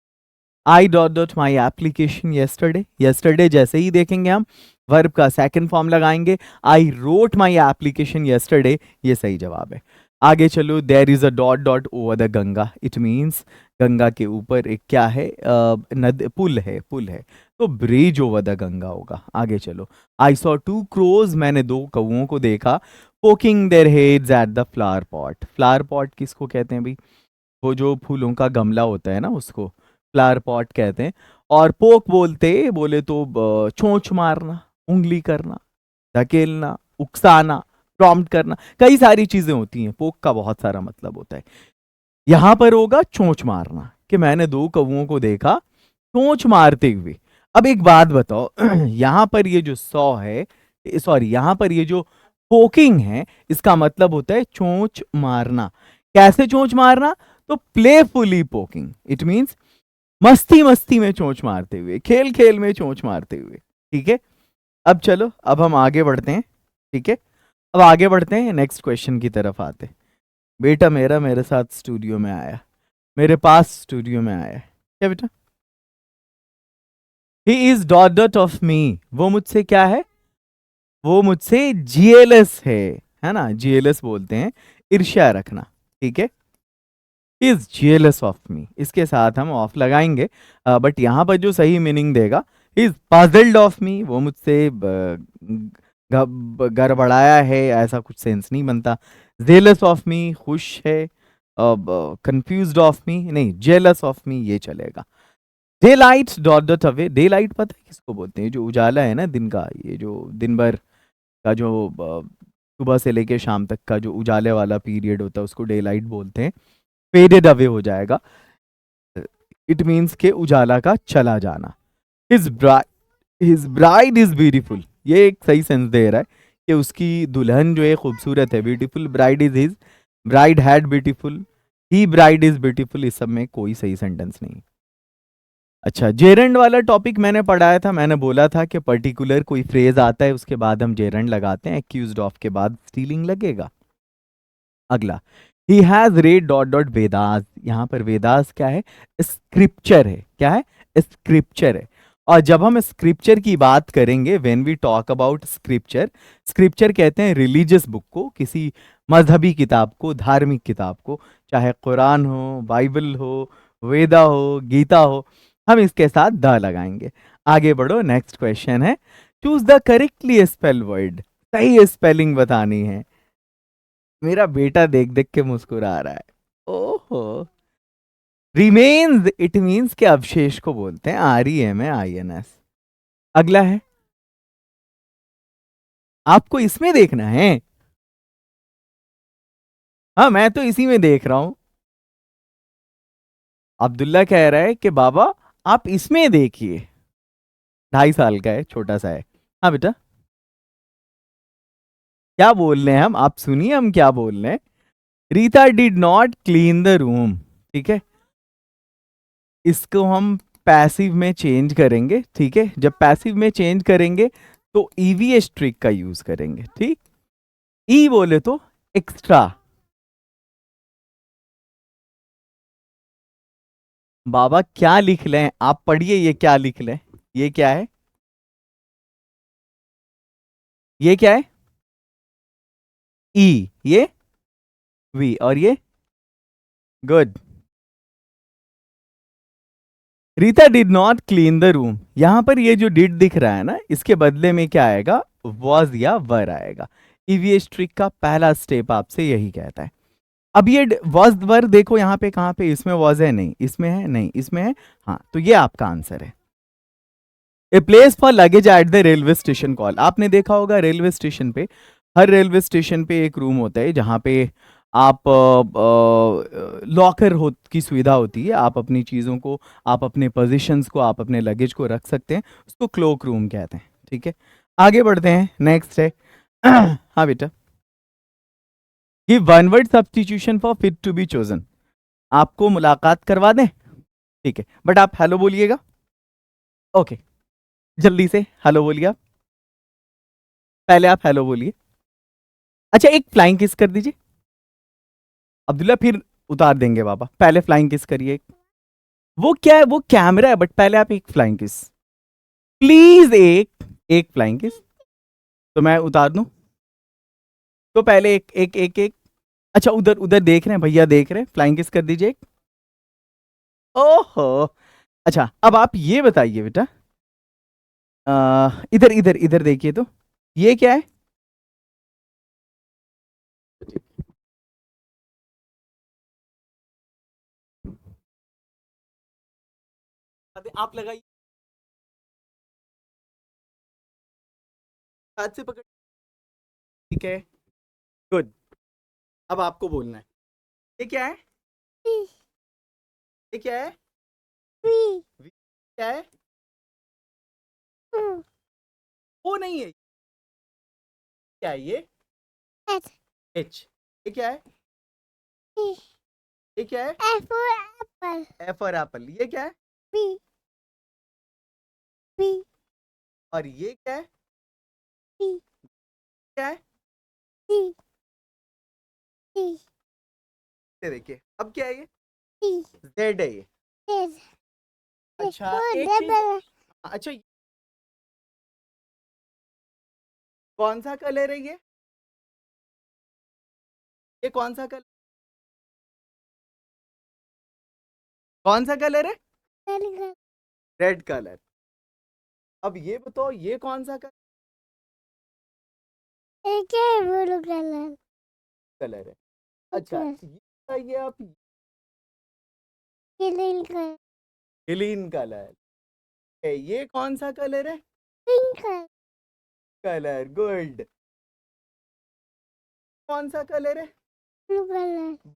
I dot dot my application yesterday, yesterday जैसे ही देखेंगे हम वर्ब का सेकंड फॉर्म लगाएंगे, I wrote my application yesterday, ये सही जवाब है। आगे चलो, there is a dot dot over the Ganga, it means Ganga के ऊपर एक क्या है, पुल है, पुल है, तो ब्रिज ओवर द गंगा होगा। आगे चलो, आई सॉ टू क्रोज, मैंने दो कौओं को देखा, poking their heads at the flower pot. Flower pot किसको कहते हैं भाई, वो जो फूलों का गमला होता है ना, उसको फ्लावर पॉट कहते हैं। और पोक बोले तो चोंच मारना, उंगली करना, धकेलना, उकसाना, प्रॉम्प्ट करना, कई सारी चीजें होती हैं। पोक का बहुत सारा मतलब होता है। यहां पर होगा चोंच मारना, कि मैंने दो कौओं को देखा चोंच मारते हुए। अब एक बात बताओ, यहां पर ये जो सॉ है, सॉरी, यहां पर ये जो पोकिंग है, इसका मतलब होता है चोंच मारना। कैसे चोंच मारना? तो प्लेफुली पोकिंग, इट मींस मस्ती मस्ती में चोंच मारते हुए, खेल खेल में चोंच मारते हुए। ठीक है, अब चलो, अब हम आगे बढ़ते हैं। ठीक है, अब आगे बढ़ते हैं, नेक्स्ट क्वेश्चन की तरफ आते हैं। बेटा मेरा मेरे साथ स्टूडियो में आया, मेरे पास स्टूडियो में आया है। क्या बेटा? He is dot dot of me, वो मुझसे क्या है? वो मुझसे जीएलएस है ना? जीएलएस बोलते हैं ईर्ष्या रखना। ठीक है, इज जीएलएस ऑफ मी, इसके साथ हम ऑफ लगाएंगे। बट यहां पर जो सही मीनिंग देगा, इज पजल्ड ऑफ मी, वो मुझसे गड़बड़ाया है, ऐसा कुछ सेंस नहीं बनता। जेलस ऑफ मी, खुश है। कंफ्यूज्ड ऑफ मी नहीं, जेलस ऑफ मी ये चलेगा। Day light dot dot away, day light पता है किसको बोलते हैं? जो उजाला है ना दिन का, ये जो दिन भर का जो सुबह से लेके शाम तक का जो उजाले वाला पीरियड होता है, उसको डे लाइट बोलते हैं। फेडेड अवे हो जाएगा, इट मीन्स के उजाला का चला जाना। हिज ब्राइड इज ब्यूटीफुल, ये एक सही सेंस दे रहा है कि उसकी दुल्हन जो है खूबसूरत है। Beautiful bride is his, bride had beautiful, he bride is beautiful, इस सब में कोई सही सेंटेंस नहीं। अच्छा, जेरंड वाला टॉपिक मैंने पढ़ाया था। मैंने बोला था कि पर्टिकुलर कोई फ्रेज आता है, उसके बाद हम जेरंड लगाते हैं, एक्यूज्ड ऑफ के बाद स्टीलिंग लगेगा। अगला, he has red dot dot Vedas, यहां पर वेदास क्या है? स्क्रिप्चर है। क्या है? स्क्रिप्चर है। और जब हम स्क्रिप्चर की बात करेंगे, when we talk about scripture, scripture कहते हैं रिलीजियस बुक को, किसी मजहबी किताब को, धार्मिक किताब को, चाहे कुरान हो, बाइबल हो, वेदा हो, गीता हो, हम इसके साथ द लगाएंगे। आगे बढ़ो, नेक्स्ट क्वेश्चन है, choose the correctly spell word, सही स्पेलिंग बतानी है। मेरा बेटा देख देख के मुस्कुरा रहा है। ओहो, रिमेन्स, इट मीन्स के अवशेष को बोलते हैं, REMAINS। अगला है, आपको इसमें देखना है? हाँ, मैं तो इसी में देख रहा हूं। अब्दुल्ला कह रहा है कि बाबा आप इसमें देखिए, 2.5 साल का है, छोटा सा है। हाँ बेटा, क्या बोल रहे हैं हम? आप सुनिए हम क्या बोल रहे हैं। Rita did not clean the room, ठीक है, इसको हम पैसिव में चेंज करेंगे। ठीक है, जब पैसिव में चेंज करेंगे तो ईवीएस ट्रिक का यूज करेंगे। ठीक, ई बोले तो एक्स्ट्रा। बाबा क्या लिख लें? आप पढ़िए, ये क्या लिख लें? ये क्या है? ये क्या है? ई, ये वी, और ये good. Rita did not clean the room, यहां पर ये जो डिड दिख रहा है ना, इसके बदले में क्या आएगा? वॉज या वर आएगा। ईवीएस ट्रिक का पहला स्टेप आपसे यही कहता है। अब ये वॉज वर देखो यहाँ पे, कहाँ पे? इसमें वॉज है नहीं, इसमें है नहीं, इसमें है, हाँ, तो ये आपका आंसर है। A place for luggage at the railway station call, आपने देखा होगा रेलवे स्टेशन पे, हर रेलवे स्टेशन पे एक रूम होता है जहाँ पे आप लॉकर हो की सुविधा होती है। आप अपनी चीज़ों को, आप अपने पोजीशंस को, आप अपने लगेज को रख सकते हैं, उसको क्लोक रूम कहते हैं। ठीक है, आगे बढ़ते हैं, नेक्स्ट है। हाँ बेटा, give one word substitution for fit to be chosen, आपको मुलाकात करवा दें? ठीक है, बट आप हेलो बोलिएगा। ओके, जल्दी से हेलो बोलिए आप, पहले आप हेलो बोलिए। अच्छा, एक फ्लाइंग किस कर दीजिए अब्दुल्ला, फिर उतार देंगे बाबा। पहले फ्लाइंग किस करिए। वो क्या है? वो कैमरा है, बट पहले आप एक फ्लाइंग किस प्लीज, एक एक फ्लाइंग किस। तो मैं उतार दूं? तो पहले एक एक एक एक। अच्छा, उधर उधर देख रहे हैं भैया, देख रहे हैं, फ्लाइंग किस कर दीजिए एक। ओहो, अच्छा, अब आप ये बताइए बेटा, इधर इधर इधर देखिए तो, ये क्या है? आप लगाइए, हाथ से पकड़, ठीक है, गुड। अब आपको बोलना है, ये क्या है, ये क्या है, V क्या है, वो नहीं है, क्या है ये, H, ये क्या है, ये क्या है, F और एप्पल, ये क्या है, और ये क्या है, क्या है, ये देखिए, अब क्या है ये, Z है ये। अच्छा एक चीज, अच्छा कौन सा कलर है ये कौन सा कलर, कौन सा कलर है, रेड कलर। अब ये बताओ ये कौन सा कलर है, अच्छा ये बताइए आप, ग्रीन कलर है, ये कौन सा कलर है, कलर, गुड। कौन सा कलर है,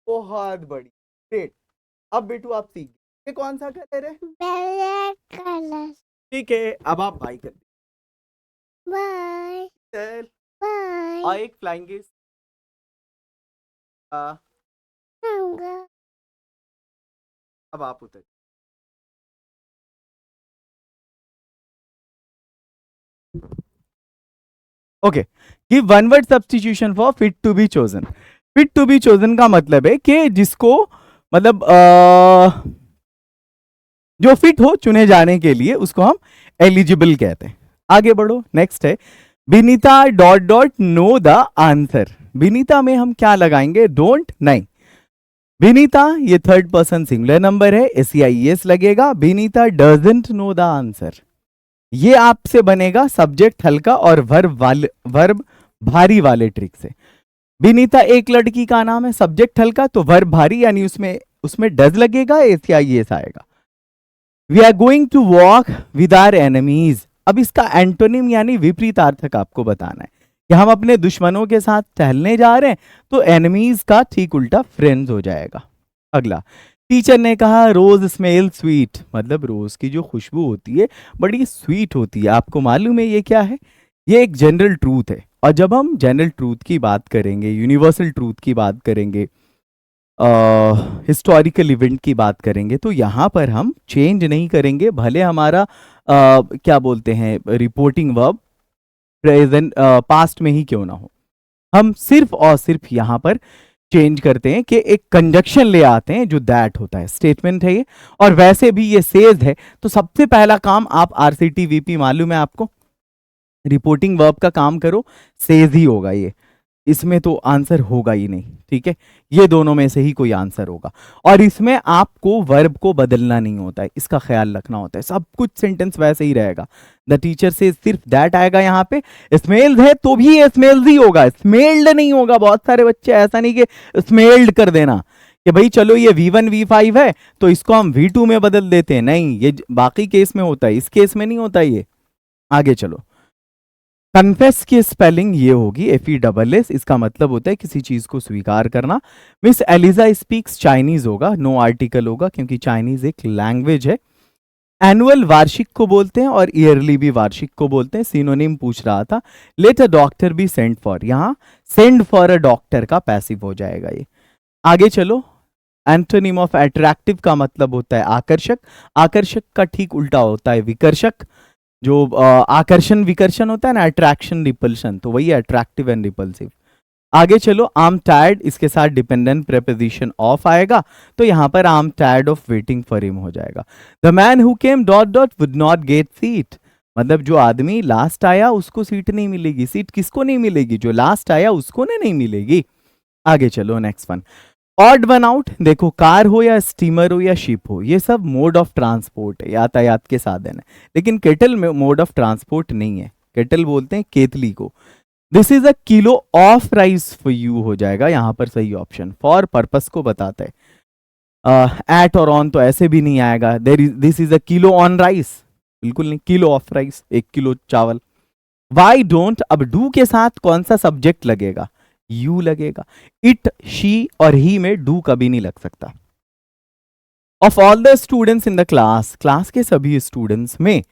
बहुत बड़ी, ग्रेट। अब बेटू आप सीख गए, ये कौन सा कलर है, ठीक है, अब आप बाय कर चल, और एक फ्लाइंग किस, अब आप उतर, okay, give one word substitution for fit to be chosen. Fit to be chosen का मतलब है कि जिसको, मतलब जो फिट हो चुने जाने के लिए, उसको हम एलिजिबल कहते हैं। आगे बढ़ो, नेक्स्ट है Vinita dot dot know the answer. Vinita में हम क्या लगाएंगे, डोंट नहीं, विनीता ये थर्ड पर्सन सिंगुलर नंबर है, SEIES लगेगा। Vinita doesn't know the answer, ये आपसे बनेगा सब्जेक्ट हल्का और वर्ब भारी वाले ट्रिक से। विनीता एक लड़की का नाम है, सब्जेक्ट हल्का तो वर्ब भारी, यानी उसमें डज लगेगा, SEIES आएगा। We are going to walk with our enemies. अब इसका एंटोनिम यानी विपरीतार्थक आपको बताना है कि हम अपने दुश्मनों के साथ टहलने जा रहे हैं, तो एनिमीज का ठीक उल्टा फ्रेंड्स हो जाएगा। अगला, टीचर ने कहा रोज स्मेल स्वीट, मतलब रोज की जो खुशबू होती है बड़ी स्वीट होती है। आपको मालूम है ये क्या है, ये एक जनरल ट्रूथ है। और जब हम जनरल ट्रूथ की बात करेंगे, यूनिवर्सल ट्रूथ की बात करेंगे, हिस्टोरिकल इवेंट की बात करेंगे, तो यहाँ पर हम चेंज नहीं करेंगे, भले हमारा क्या बोलते हैं रिपोर्टिंग वर्ब प्रेजेंट पास्ट में ही क्यों ना हो, हम सिर्फ और सिर्फ यहाँ पर चेंज करते हैं कि एक कंजक्शन ले आते हैं, जो दैट होता है, स्टेटमेंट है ये। और वैसे भी ये सेज है, तो सबसे पहला काम आप RCTVP मालूम है आपको, रिपोर्टिंग वर्ब का काम करो, सेज ही होगा ये, इसमें तो आंसर होगा ही नहीं, ठीक है, ये दोनों में से ही कोई आंसर होगा। और इसमें आपको वर्ब को बदलना नहीं होता है, इसका ख्याल रखना होता है, सब कुछ सेंटेंस वैसे ही रहेगा। द टीचर से सिर्फ दैट आएगा, यहाँ पे स्मेल्ड है तो भी स्मेल्स ही होगा, स्मेल्ड नहीं होगा। बहुत सारे बच्चे ऐसा नहीं कि स्मेल्ड कर देना कि भाई चलो ये V1 V5 है तो इसको हम V2 में बदल देते हैं, नहीं, ये बाकी केस में होता है, इस केस में नहीं होता ये। आगे चलो, कन्फेस की स्पेलिंग ये होगी FESS, इसका मतलब होता है किसी चीज को स्वीकार करना। मिस एलिजा स्पीक्स चाइनीज होगा, नो आर्टिकल होगा क्योंकि चाइनीज एक लैंग्वेज है। एनुअल वार्षिक को बोलते हैं और ईयरली भी वार्षिक को बोलते हैं, सिनोनिम पूछ रहा था। Let a doctor be send for, यहां सेंड फॉर अ डॉक्टर का पैसिव हो जाएगा ये। आगे चलो, एंटोनिम ऑफ अट्रैक्टिव का मतलब होता है आकर्षक, आकर्षक का ठीक उल्टा होता है विकर्षक। जो आकर्षण विकर्षण होता है ना, अट्रैक्शन रिपल्शन, तो वही अट्रैक्टिव एंड रिपल्सिव। आगे चलो, आई एम टायर्ड, इसके साथ डिपेंडेंट प्रेपोजिशन ऑफ आएगा, तो यहां पर I am tired of waiting for him हो जाएगा। The man who came dot dot would not gate seat, मतलब जो आदमी लास्ट आया उसको सीट नहीं मिलेगी। सीट किसको नहीं मिलेगी, जो लास्ट आया उसको नहीं मिलेगी। आगे चलो, next one, odd one out. देखो, कार हो या स्टीमर हो या शिप हो, ये सब मोड ऑफ ट्रांसपोर्ट है, यातायात के साधन है, लेकिन केटल में मोड ऑफ ट्रांसपोर्ट नहीं है, केटल बोलते हैं केतली को। This is a kilo of rice for you हो जाएगा यहाँ पर सही ऑप्शन, फॉर पर्पस को बताता है। एट और ऑन तो ऐसे भी नहीं आएगा. This is a kilo on rice, बिल्कुल नहीं. किलो ऑफ राइस, 1 किलो चावल. वाई डोंट, अब डू के साथ कौन सा सब्जेक्ट लगेगा? यू लगेगा. इट, शी और ही में डू कभी नहीं लग सकता. Of all the students in the class, class के सभी स्टूडेंट्स में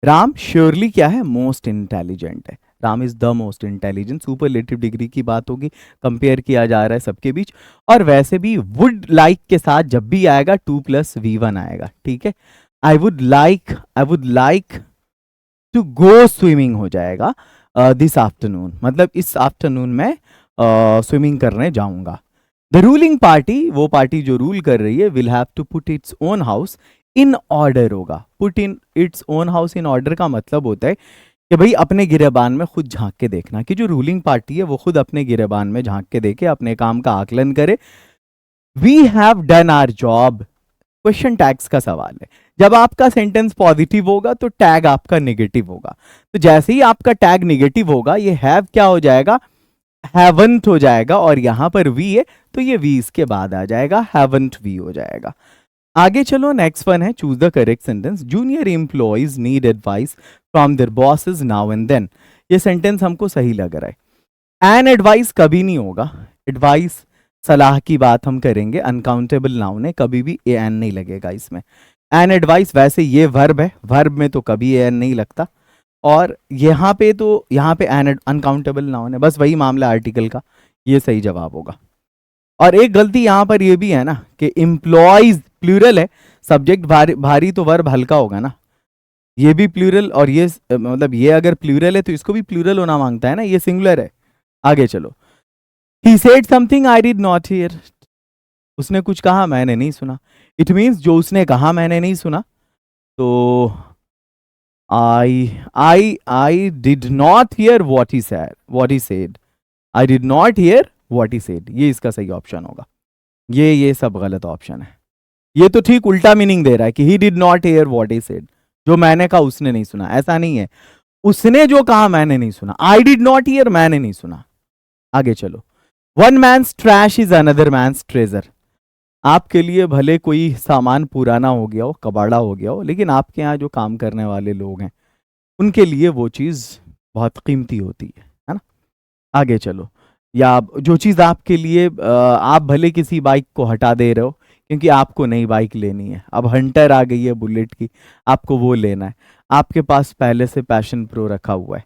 राम श्योरली क्या है? मोस्ट इंटेलिजेंट है. Ram is the most intelligent. Superlative degree की बात होगी, कंपेयर किया जा रहा है सबके बीच. और वैसे भी वुड लाइक के साथ जब भी आएगा 2+V1 आएगा. ठीक है. I would like to go swimming हो जाएगा दिस आफ्टरनून, मतलब इस आफ्टरनून में स्विमिंग करने जाऊंगा. द रूलिंग पार्टी, वो पार्टी जो रूल कर रही है, will have to put its own house in order होगा. Put in its own house in order का मतलब होता है कि भाई अपने गिरेबान में खुद झांक के देखना, कि जो रूलिंग पार्टी है वो खुद अपने गिरेबान में झांक के देखे, अपने काम का आकलन करे. We have done our job. Question tags का सवाल है. जब आपका सेंटेंस पॉजिटिव होगा तो टैग आपका नेगेटिव होगा. तो जैसे ही आपका टैग नेगेटिव होगा, ये हैव क्या हो जाएगा? हैवंट हो जाएगा. और यहां पर वी है तो ये वी इसके बाद आ जाएगा, हैवंट वी हो जाएगा. आगे चलो, नेक्स्ट वन है choose the correct sentence. Junior employees need advice from their bosses now and then. ये सेंटेंस हमको सही लग रहा है. एन एडवाइस कभी नहीं होगा. एडवाइस, सलाह की बात हम करेंगे. अनकाउंटेबल नाउन है, कभी भी ए एन नहीं लगेगा इसमें. एन एडवाइस, वैसे ये वर्ब है, वर्ब में तो कभी ए एन नहीं लगता. और यहाँ पे एन अनकाउंटेबल नाउन है, बस वही मामला आर्टिकल का. ये सही जवाब होगा. और एक गलती यहाँ पर ये भी है ना कि एम्प्लॉइज प्लूरल है, सब्जेक्ट भारी तो वर्ब हल्का होगा ना. ये भी प्लूरल, और ये मतलब ये अगर प्लूरल है तो इसको भी प्लूरल होना मांगता है ना, ये सिंगुलर है. आगे चलो. He said something I did not hear. उसने कुछ कहा मैंने नहीं सुना. इट मीन्स जो उसने कहा मैंने नहीं सुना. तो I did not hear what he said. I did not hear what he said. ये इसका सही ऑप्शन होगा. ये सब गलत ऑप्शन है. ये तो ठीक उल्टा मीनिंग दे रहा है कि he did not hear what he said. जो मैंने कहा उसने नहीं सुना, ऐसा नहीं है. उसने जो कहा मैंने नहीं सुना. I did not hear, मैंने नहीं सुना. आगे चलो. One man's trash is another man's treasure. आपके लिए भले कोई सामान पुराना हो गया हो, कबाड़ा हो गया हो, लेकिन आपके यहाँ जो काम करने वाले लोग हैं उनके लिए वो चीज़ बहुत कीमती होती है ना. आगे चलो. या जो चीज़ आपके लिए आप भले किसी बाइक को हटा दे रहे हो क्योंकि आपको नई बाइक लेनी है. अब हंटर आ गई है बुलेट की, आपको वो लेना है. आपके पास पहले से पैशन प्रो रखा हुआ है,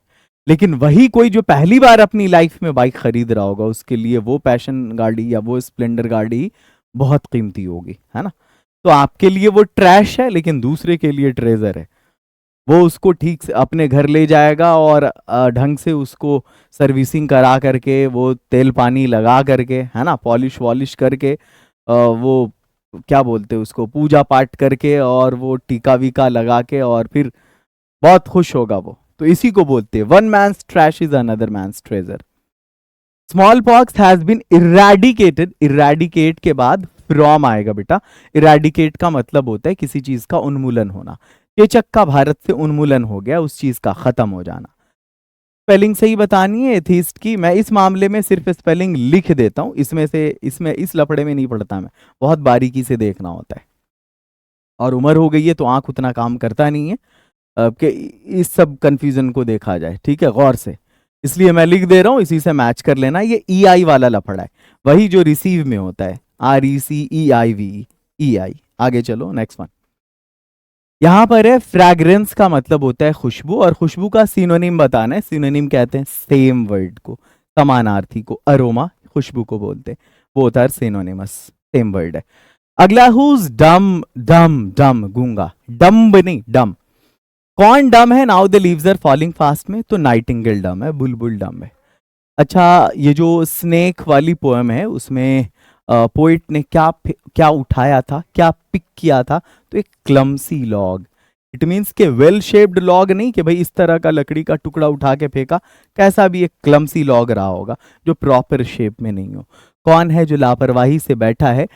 लेकिन वही कोई जो पहली बार अपनी लाइफ में बाइक खरीद रहा होगा उसके लिए वो पैशन गाड़ी या वो स्प्लेंडर गाड़ी बहुत कीमती होगी, है ना. तो आपके लिए वो ट्रैश है, लेकिन दूसरे के लिए ट्रेजर है. वो उसको ठीक से अपने घर ले जाएगा और ढंग से उसको सर्विसिंग करा करके, वो तेल पानी लगा करके, है ना, पॉलिश वॉलिश करके, वो क्या बोलते हैं उसको, पूजा पाठ करके, और वो टीका वीका लगा के, और फिर बहुत खुश होगा वो. तो इसी को बोलते हैं one man's trash is another man's treasure. Smallpox has been eradicated. Eradicate के बाद फ्रॉम आएगा बेटा. इरेडिकेट का मतलब होता है किसी चीज का उन्मूलन होना. चेचक का भारत से उन्मूलन हो गया, उस चीज का खत्म हो जाना. स्पेलिंग सही बतानी है एथीस्ट की. मैं इस मामले में सिर्फ स्पेलिंग लिख देता हूं, इसमें इस लफड़े में नहीं पड़ता मैं, बहुत बारीकी से देखना होता है. और उम्र हो गई है तो आंख उतना काम करता नहीं है कि इस सब कंफ्यूजन को देखा जाए. ठीक है, गौर से, इसलिए मैं लिख दे रहा हूं, इसी से मैच कर लेना. ये ई आई वाला लफड़ा है, वही जो रिसीव में होता है, RECEIV. आगे चलो, नेक्स्ट वन. यहां पर है फ्रैग्रेंस का मतलब होता है खुशबू, और खुशबू का सिनोनिम बताना है. सिनोनिम कहते हैं सेम वर्ड को, समानार्थी को. अरोमा खुशबू को बोलते हैं, वो होता है सिनोनिमस, सेम वर्ड है. अगला हुज डम. डम डम गूंगा, डम्ब नहीं डम. कौन डम है? Now the leaves are falling fast में, तो नाइटिंगेल डम है, बुलबुल डम है. अच्छा, ये जो स्नेक वाली पोएम है उसमें पोइट ने क्या उठाया था, क्या पिक किया था? तो एक क्लमसी लॉग. इट मीन्स के वेल शेप्ड लॉग नहीं कि भाई इस तरह का लकड़ी का टुकड़ा उठा के फेंका, कैसा भी एक क्लमसी लॉग रहा होगा जो प्रॉपर शेप में नहीं हो. कौन है जो लापरवाही से बैठा है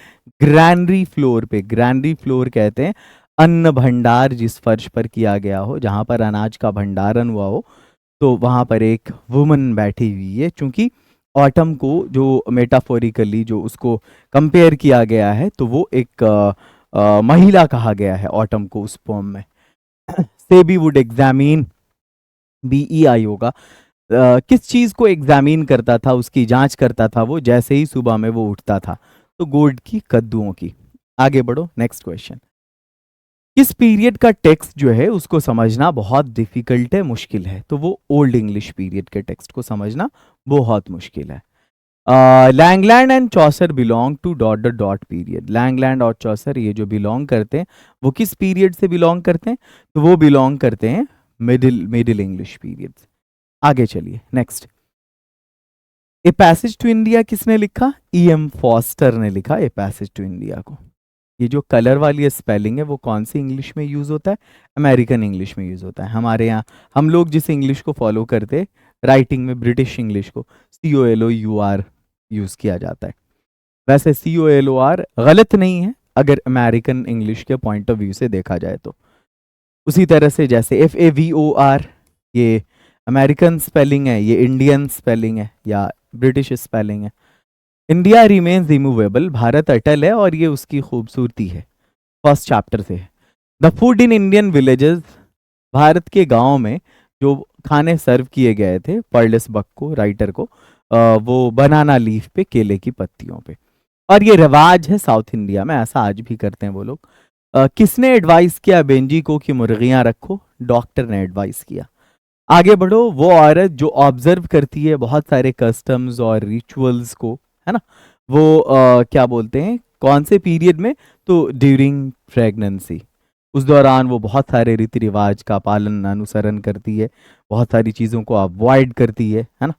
ग्रैनरी फ्लोर पे? ग्रैनरी फ्लोर कहते हैं अन्न भंडार जिस फर्श पर किया गया हो, जहां पर अनाज का भंडारण हुआ हो, तो वहां पर एक वुमन बैठी हुई है. चूंकि ऑटम को जो मेटाफोरिकली जो उसको कंपेयर किया गया है, तो वो एक महिला कहा गया है ऑटम को उस पोम में। सेबी वुड एग्जामिन, BEI होगा, किस चीज को एग्जामिन करता था, उसकी जांच करता था वो जैसे ही सुबह में वो उठता था, तो गोड की, कद्दुओं की। आगे बढ़ो, नेक्स्ट क्वेश्चन। किस पीरियड का टेक्स्ट जो है उसको समझना बहुत डिफिकल्ट है, मुश्किल है, तो वो ओल्ड इंग्लिश पीरियड के टेक्स्ट को समझना बहुत मुश्किल है। Langland and Chaucer belong to dot dot dot period. Langland और चौसर ये जो बिलोंग करते हैं वो किस पीरियड से बिलोंग करते हैं, तो वो बिलोंग करते हैं मिडिल इंग्लिश पीरियड। आगे चलिए, next. A passage to India किसने लिखा? EM फॉस्टर ने लिखा ए पैसेज टू इंडिया को। ये जो कलर वाली स्पेलिंग है वो कौन सी इंग्लिश में यूज होता है? अमेरिकन इंग्लिश में यूज होता है। हमारे यहाँ हम लोग जिस इंग्लिश को फॉलो करते, राइटिंग में ब्रिटिश इंग्लिश को COLOUR यूज किया जाता है। वैसे COLOR गलत नहीं है अगर अमेरिकन इंग्लिश के पॉइंट ऑफ व्यू से देखा जाए तो। उसी तरह से जैसे FAVOR ये अमेरिकन स्पेलिंग है, ये इंडियन स्पेलिंग है या ब्रिटिश स्पेलिंग है। इंडिया रिमेन्स इमूवेबल, भारत अटल है और ये उसकी खूबसूरती है, फर्स्ट चैप्टर से है। The food in Indian villages, Bharat के गांव में जो खाने सर्व किए गए थे पर्लेस बक को, राइटर को, वो बनाना लीफ पे, केले की पत्तियों पे। और ये रिवाज है साउथ इंडिया में, ऐसा आज भी करते हैं वो लोग। किसने एडवाइस किया बेंजी को कि मुर्गियां रखो? डॉक्टर ने एडवाइस किया। आगे बढ़ो, वो औरत जो ऑब्जर्व करती है बहुत सारे कस्टम्स और रिचुअल्स को, है ना, वो क्या बोलते हैं, कौन से पीरियड में? तो ड्यूरिंग प्रेगनेंसी, उस दौरान वो बहुत सारे रीति रिवाज का पालन अनुसरण करती है, बहुत सारी चीज़ों को अवॉइड करती है ना।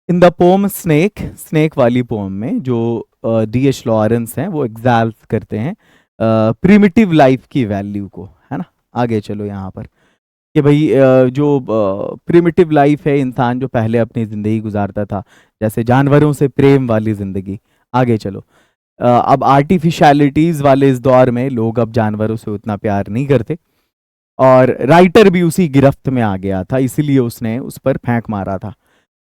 In the pome snake, snake वाली पोम में जो D.H. लॉरेंस हैं वो एग्जाल्व करते हैं प्रिमिटिव लाइफ की वैल्यू को, है ना। आगे चलो यहाँ पर कि भाई जो प्रिमिटिव लाइफ है, इंसान जो पहले अपनी ज़िंदगी गुजारता था जैसे जानवरों से प्रेम वाली ज़िंदगी। आगे चलो, अब आर्टिफिशियलिटीज़ वाले इस दौर में लोग अब जानवरों से उतना प्यार नहीं करते, और राइटर भी उसी गिरफ्त में आ गया था, इसीलिए उसने उस पर फेंक मारा था।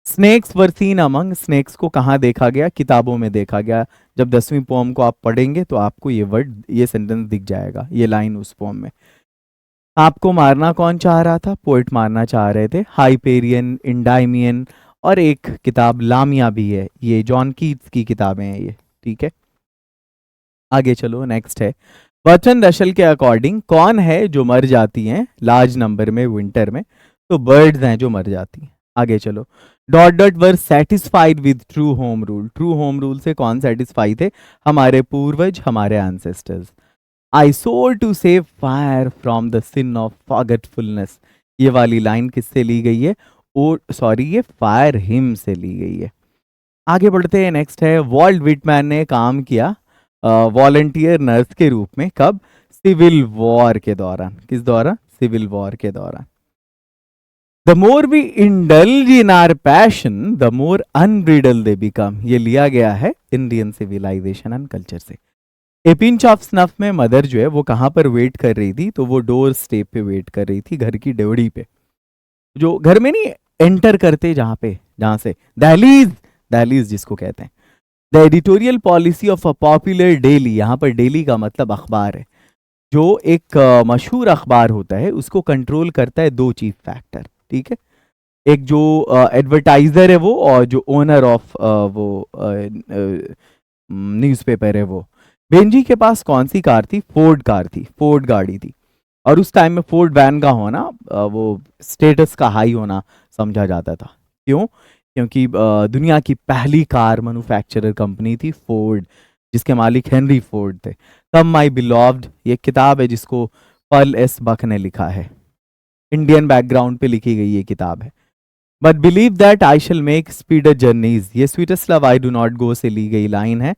Snakes were seen among, snakes को कहाँ देखा गया? किताबों में देखा गया। जब 10वीं पोम को आप पढ़ेंगे तो आपको ये वर्ड, ये सेंटेंस दिख जाएगा, ये लाइन उस पोम में। आपको मारना कौन चाह रहा था? पोएट मारना चाह रहे थे। हाइपेरियन, इंडाइमियन और एक किताब लामिया भी है, ये जॉन कीट्स की किताबें हैं ये, ठीक है। आगे चलो, नेक्स्ट है बर्ट्रैंड रशल के अकॉर्डिंग कौन है जो मर जाती हैं लार्ज नंबर में विंटर में? तो बर्ड्स हैं जो मर जाती हैं। आगे चलो, dot dot were satisfied with true home rule, true home rule से कौन सेटिस्फाई थे? हमारे पूर्वज, हमारे ancestors. I swore to save fire from the sin of forgetfulness, ये वाली लाइन किससे ली गई है? ओ सॉरी, ये फायर हिम से ली गई है। आगे बढ़ते हैं, नेक्स्ट है वॉल्ट विटमैन ने काम किया वॉलंटियर नर्स के रूप में, कब? सिविल वॉर के दौरान। किस दौरान? सिविल वॉर के दौरान। The more we indulge in our passion the more unbridled they become, ये लिया गया है इंडियन सिविलाइजेशन एंड कल्चर से। ए पिंच ऑफ स्नफ में मदर जो है वो कहाँ पर वेट कर रही थी? तो वो डोर स्टेप पे वेट कर रही थी, घर की डेवड़ी पे, जो घर में नहीं एंटर करते, जहाँ से दहलीज, दहलीज जिसको कहते हैं। The editorial policy of a popular daily, यहाँ पर डेली का मतलब अखबार है, जो एक मशहूर अखबार होता है उसको कंट्रोल करता है दो चीफ फैक्टर, ठीक है। एक जो एडवर्टाइजर है वो, और जो ओनर ऑफ वो न्यूज़पेपर है वो। बेंजी के पास कौन सी कार थी? फोर्ड कार थी, फोर्ड गाड़ी थी। और उस टाइम में फोर्ड वैन का होना वो स्टेटस का हाई होना समझा जाता था। क्यों? क्योंकि दुनिया की पहली कार मैन्युफैक्चरर कंपनी थी फोर्ड, जिसके मालिक हेनरी फोर्ड थे। कम माई बिलॉव्ड, ये किताब है जिसको पर्ल एस बक ने लिखा है, इंडियन बैकग्राउंड पे लिखी गई ये किताब है। But believe that I shall make speeder journeys, ये sweetest love I do not go से ली गई लाइन है।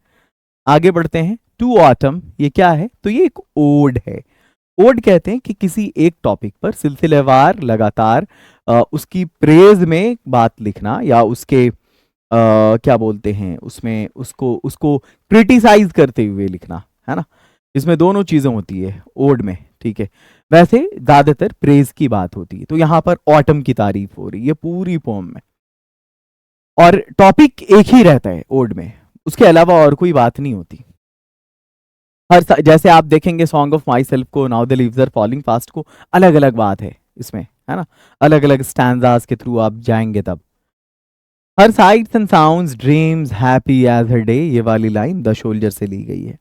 आगे बढ़ते हैं, टू ऑटम, ये क्या है? तो ये एक ओड है। ओड कहते हैं कि किसी एक टॉपिक पर सिलसिलेवार लगातार उसकी प्रेज में बात लिखना, या उसके क्या बोलते हैं उसमें, उसको उसको क्रिटिसाइज करते हुए लिखना, है ना। इसमें दोनों चीजें होती है ओड में, ठीक है। वैसे ज्यादातर प्रेज की बात होती है, तो यहाँ पर ऑटम की तारीफ हो रही है पूरी पोम में। और टॉपिक एक ही रहता है ओड में, उसके अलावा और कोई बात नहीं होती। जैसे आप देखेंगे सॉन्ग ऑफ माई सेल्फ को, now the leaves are falling fast को, अलग अलग बात है इसमें, है ना, अलग अलग स्टैंजास के थ्रू आप जाएंगे तब। Her sights and sounds dreams happy as her day, ये वाली लाइन द शोल्जर से ली गई है।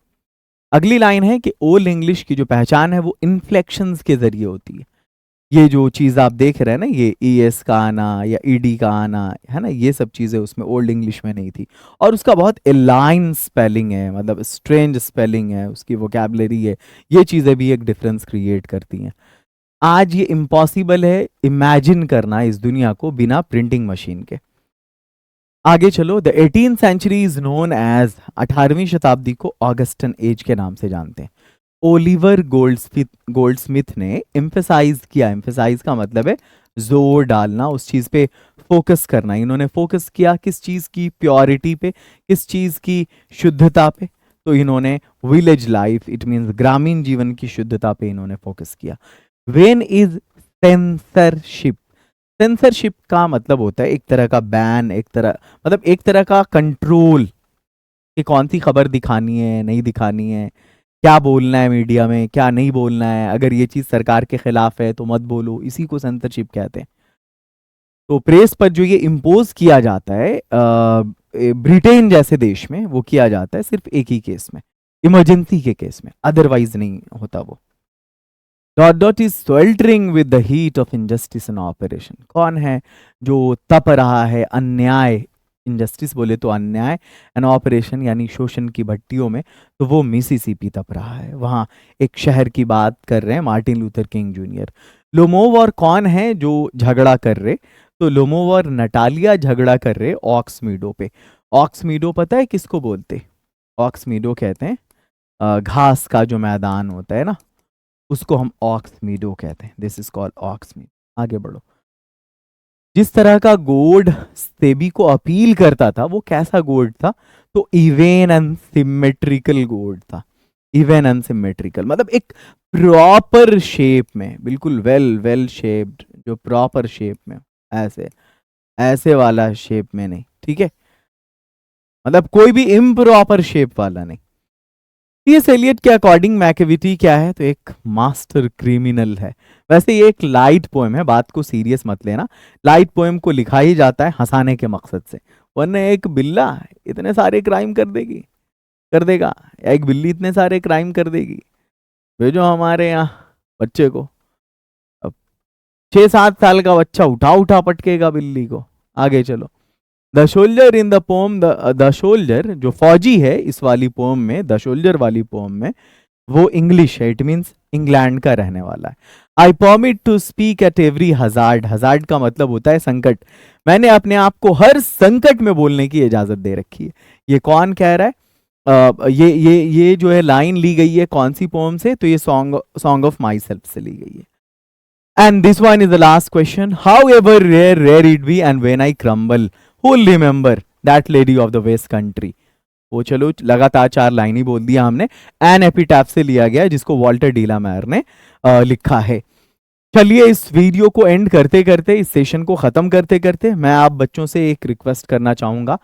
अगली लाइन है कि ओल्ड इंग्लिश की जो पहचान है वो इन्फ्लेक्शंस के जरिए होती है। ये जो चीज़ आप देख रहे हैं ना, ये ES का आना या ED का आना, है ना, ये सब चीज़ें उसमें ओल्ड इंग्लिश में नहीं थी। और उसका बहुत एलाइन स्पेलिंग है, मतलब स्ट्रेंज स्पेलिंग है, उसकी वोकैबुलरी है, ये चीज़ें भी एक डिफरेंस क्रिएट करती हैं। आज ये इम्पॉसिबल है इमेजिन करना इस दुनिया को बिना प्रिंटिंग मशीन के। आगे चलो, the 18th century is known as, 18वीं शताब्दी को ऑगस्टन एज के नाम से जानते हैं। ओलिवर गोल्डस्मिथ ने एम्फेसाइज किया, एम्फेसाइज का मतलब है जोर डालना, उस चीज पे फोकस करना। इन्होंने फोकस किया किस चीज की, प्योरिटी पे, किस चीज की, शुद्धता पे। तो इन्होंने विलेज लाइफ, इट मींस ग्रामीण जीवन की शुद्धता पे इन्होंने फोकस किया। व्हेन इज सेंसरशिप, सेंसरशिप का मतलब होता है एक तरह का बैन, एक तरह मतलब एक तरह का कंट्रोल कि कौन सी खबर दिखानी है, नहीं दिखानी है, क्या बोलना है मीडिया में, क्या नहीं बोलना है, अगर ये चीज सरकार के खिलाफ है तो मत बोलो, इसी को सेंसरशिप कहते हैं। तो प्रेस पर जो ये इम्पोज किया जाता है ब्रिटेन जैसे देश में, वो किया जाता है सिर्फ एक ही केस में, इमरजेंसी के केस में, अदरवाइज नहीं होता वो। Dot dot is sweltering with the heat of injustice in operation, कौन है जो तप रहा है अन्याय, इनजस्टिस बोले तो अन्याय, एन ऑपरेशन यानी शोषण की भट्टियों में, तो वो मिसिसिपी तप रहा है। वहां एक शहर की बात कर रहे हैं, मार्टिन लूथर किंग जूनियर। लोमोवर कौन है जो झगड़ा कर रहे, तो लोमोवर नटालिया झगड़ा कर रहे ऑक्स मीडो पे। ऑक्स मीडो पता है किसको बोलते, ऑक्स मीडो कहते हैं घास का जो मैदान होता है ना, उसको हम ऑक्स मीडो कहते हैं। This is called ox meadow. आगे बढ़ो। जिस तरह का गोड सेबी को अपील करता था, वो कैसा गोड था, तो इवेन एंड सिमेट्रिकल गोड था। इवेन एंड सिमेट्रिकल मतलब एक प्रॉपर शेप में, बिल्कुल वेल शेप्ड, जो प्रॉपर शेप में, ऐसे ऐसे वाला शेप में नहीं, ठीक है, मतलब कोई भी इम्प्रॉपर शेप वाला नहीं। टी.एस. एलियट के अकॉर्डिंग मैकेविटी क्या है, तो एक मास्टर क्रिमिनल है। वैसे ये एक लाइट पोएम है, बात को सीरियस मत लेना, लाइट पोएम को लिखा ही जाता है हंसाने के मकसद से, वरना एक बिल्ला इतने सारे क्राइम कर देगा, या एक बिल्ली इतने सारे क्राइम कर देगी। भेजो हमारे यहाँ बच्चे को, अब 6-7 साल का बच्चा उठा पटकेगा बिल्ली को। आगे चलो। The soldier in the pome, the soldier जो फौजी है इस वाली पोम में, द शोल्जर वाली पोम में, वो इंग्लिश है, इट मीन्स इंग्लैंड का रहने वाला है। I permit to speak at every hazard, hazard का मतलब होता है संकट, मैंने अपने आप को हर संकट में बोलने की इजाजत दे रखी है। ये कौन कह रहा है, ये जो है लाइन ली गई है कौन सी पोम से, तो ये सॉन्ग ऑफ माई सेल्फ से ली गई है। And this one is the last question, how ever rare it be and when I crumble who'll remember that lady of the west country। वो चलो लगातार 4 लाइन ही बोल दिया हमने। एन एपिटैफ से लिया गया जिसको वॉल्टर डीलामेयर ने लिखा है। चलिए इस वीडियो को एंड करते करते, इस सेशन को खत्म करते करते, मैं आप बच्चों से एक रिक्वेस्ट करना चाहूंगा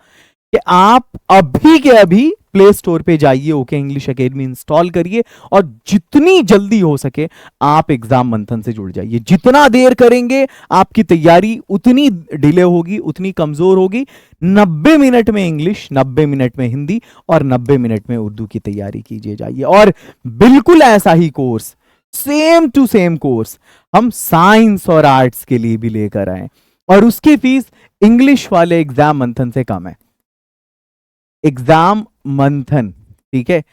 कि आप अभी के अभी प्ले स्टोर पे जाइए, ओके इंग्लिश एकेडमी इंस्टॉल करिए और जितनी जल्दी हो सके आप एग्जाम मंथन से जुड़ जाइए। जितना देर करेंगे आपकी तैयारी उतनी डिले होगी, उतनी कमजोर होगी। 90 मिनट में इंग्लिश, 90 मिनट में हिंदी और 90 मिनट में उर्दू की तैयारी कीजिए जाइए। और बिल्कुल ऐसा ही course, same to same course हम साइंस और आर्ट्स के लिए भी लेकर आए और उसकी फीस इंग्लिश वाले एग्जाम मंथन से कम है। एग्जाम मंथन, ठीक है,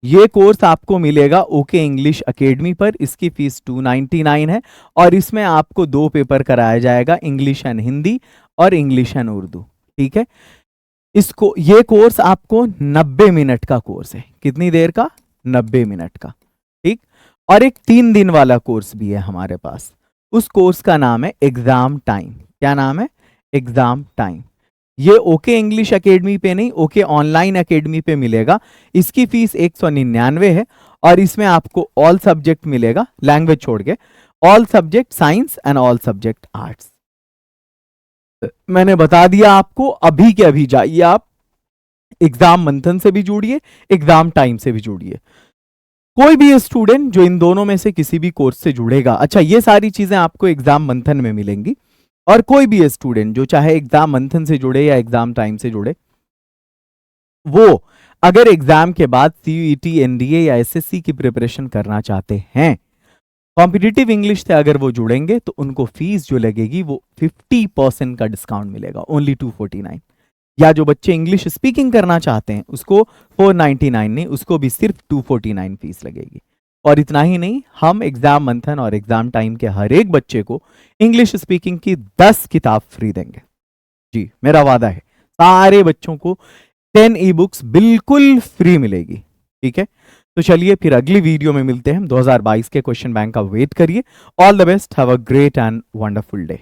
ये कोर्स आपको मिलेगा ओके इंग्लिश एकेडमी पर। इसकी फीस 299 है और इसमें आपको 2 पेपर कराया जाएगा, इंग्लिश एंड हिंदी और इंग्लिश एंड उर्दू, ठीक है। इसको, ये कोर्स आपको 90 मिनट का कोर्स है। कितनी देर का, 90 मिनट का, ठीक। और एक 3 दिन वाला कोर्स भी है हमारे पास, उस कोर्स का नाम है एग्जाम टाइम। क्या नाम है, एग्जाम टाइम। ये ओके इंग्लिश एकेडमी पे नहीं, ओके ऑनलाइन एकेडमी पे मिलेगा। इसकी फीस 199 है और इसमें आपको ऑल सब्जेक्ट मिलेगा, लैंग्वेज छोड़ के, all subject science and all subject arts. मैंने बता दिया आपको, अभी के अभी जाइए आप, एग्जाम मंथन से भी जुड़िए, एग्जाम टाइम से भी जुड़िए। कोई भी स्टूडेंट जो इन दोनों में से किसी भी कोर्स से जुड़ेगा, अच्छा ये सारी चीजें आपको एग्जाम मंथन में मिलेंगी, और कोई भी स्टूडेंट जो चाहे एग्जाम मंथन से जुड़े या एग्जाम टाइम से जुड़े, वो अगर एग्जाम के बाद सीयूईटी, एनडीए या एसएससी की प्रिपरेशन करना चाहते हैं, कॉम्पिटिटिव इंग्लिश से अगर वो जुड़ेंगे, तो उनको फीस जो लगेगी वो 50% का डिस्काउंट मिलेगा, ओनली 249। या जो बच्चे इंग्लिश स्पीकिंग करना चाहते हैं उसको 499 नहीं, उसको भी सिर्फ 249 फीस लगेगी। और इतना ही नहीं, हम एग्जाम मंथन और एग्जाम टाइम के हर एक बच्चे को इंग्लिश स्पीकिंग की 10 किताब फ्री देंगे। जी, मेरा वादा है, सारे बच्चों को 10 ई बुक्स बिल्कुल फ्री मिलेगी। ठीक है, तो चलिए फिर अगली वीडियो में मिलते हैं। 2022 के क्वेश्चन बैंक का वेट करिए। All the best, have a great and wonderful day.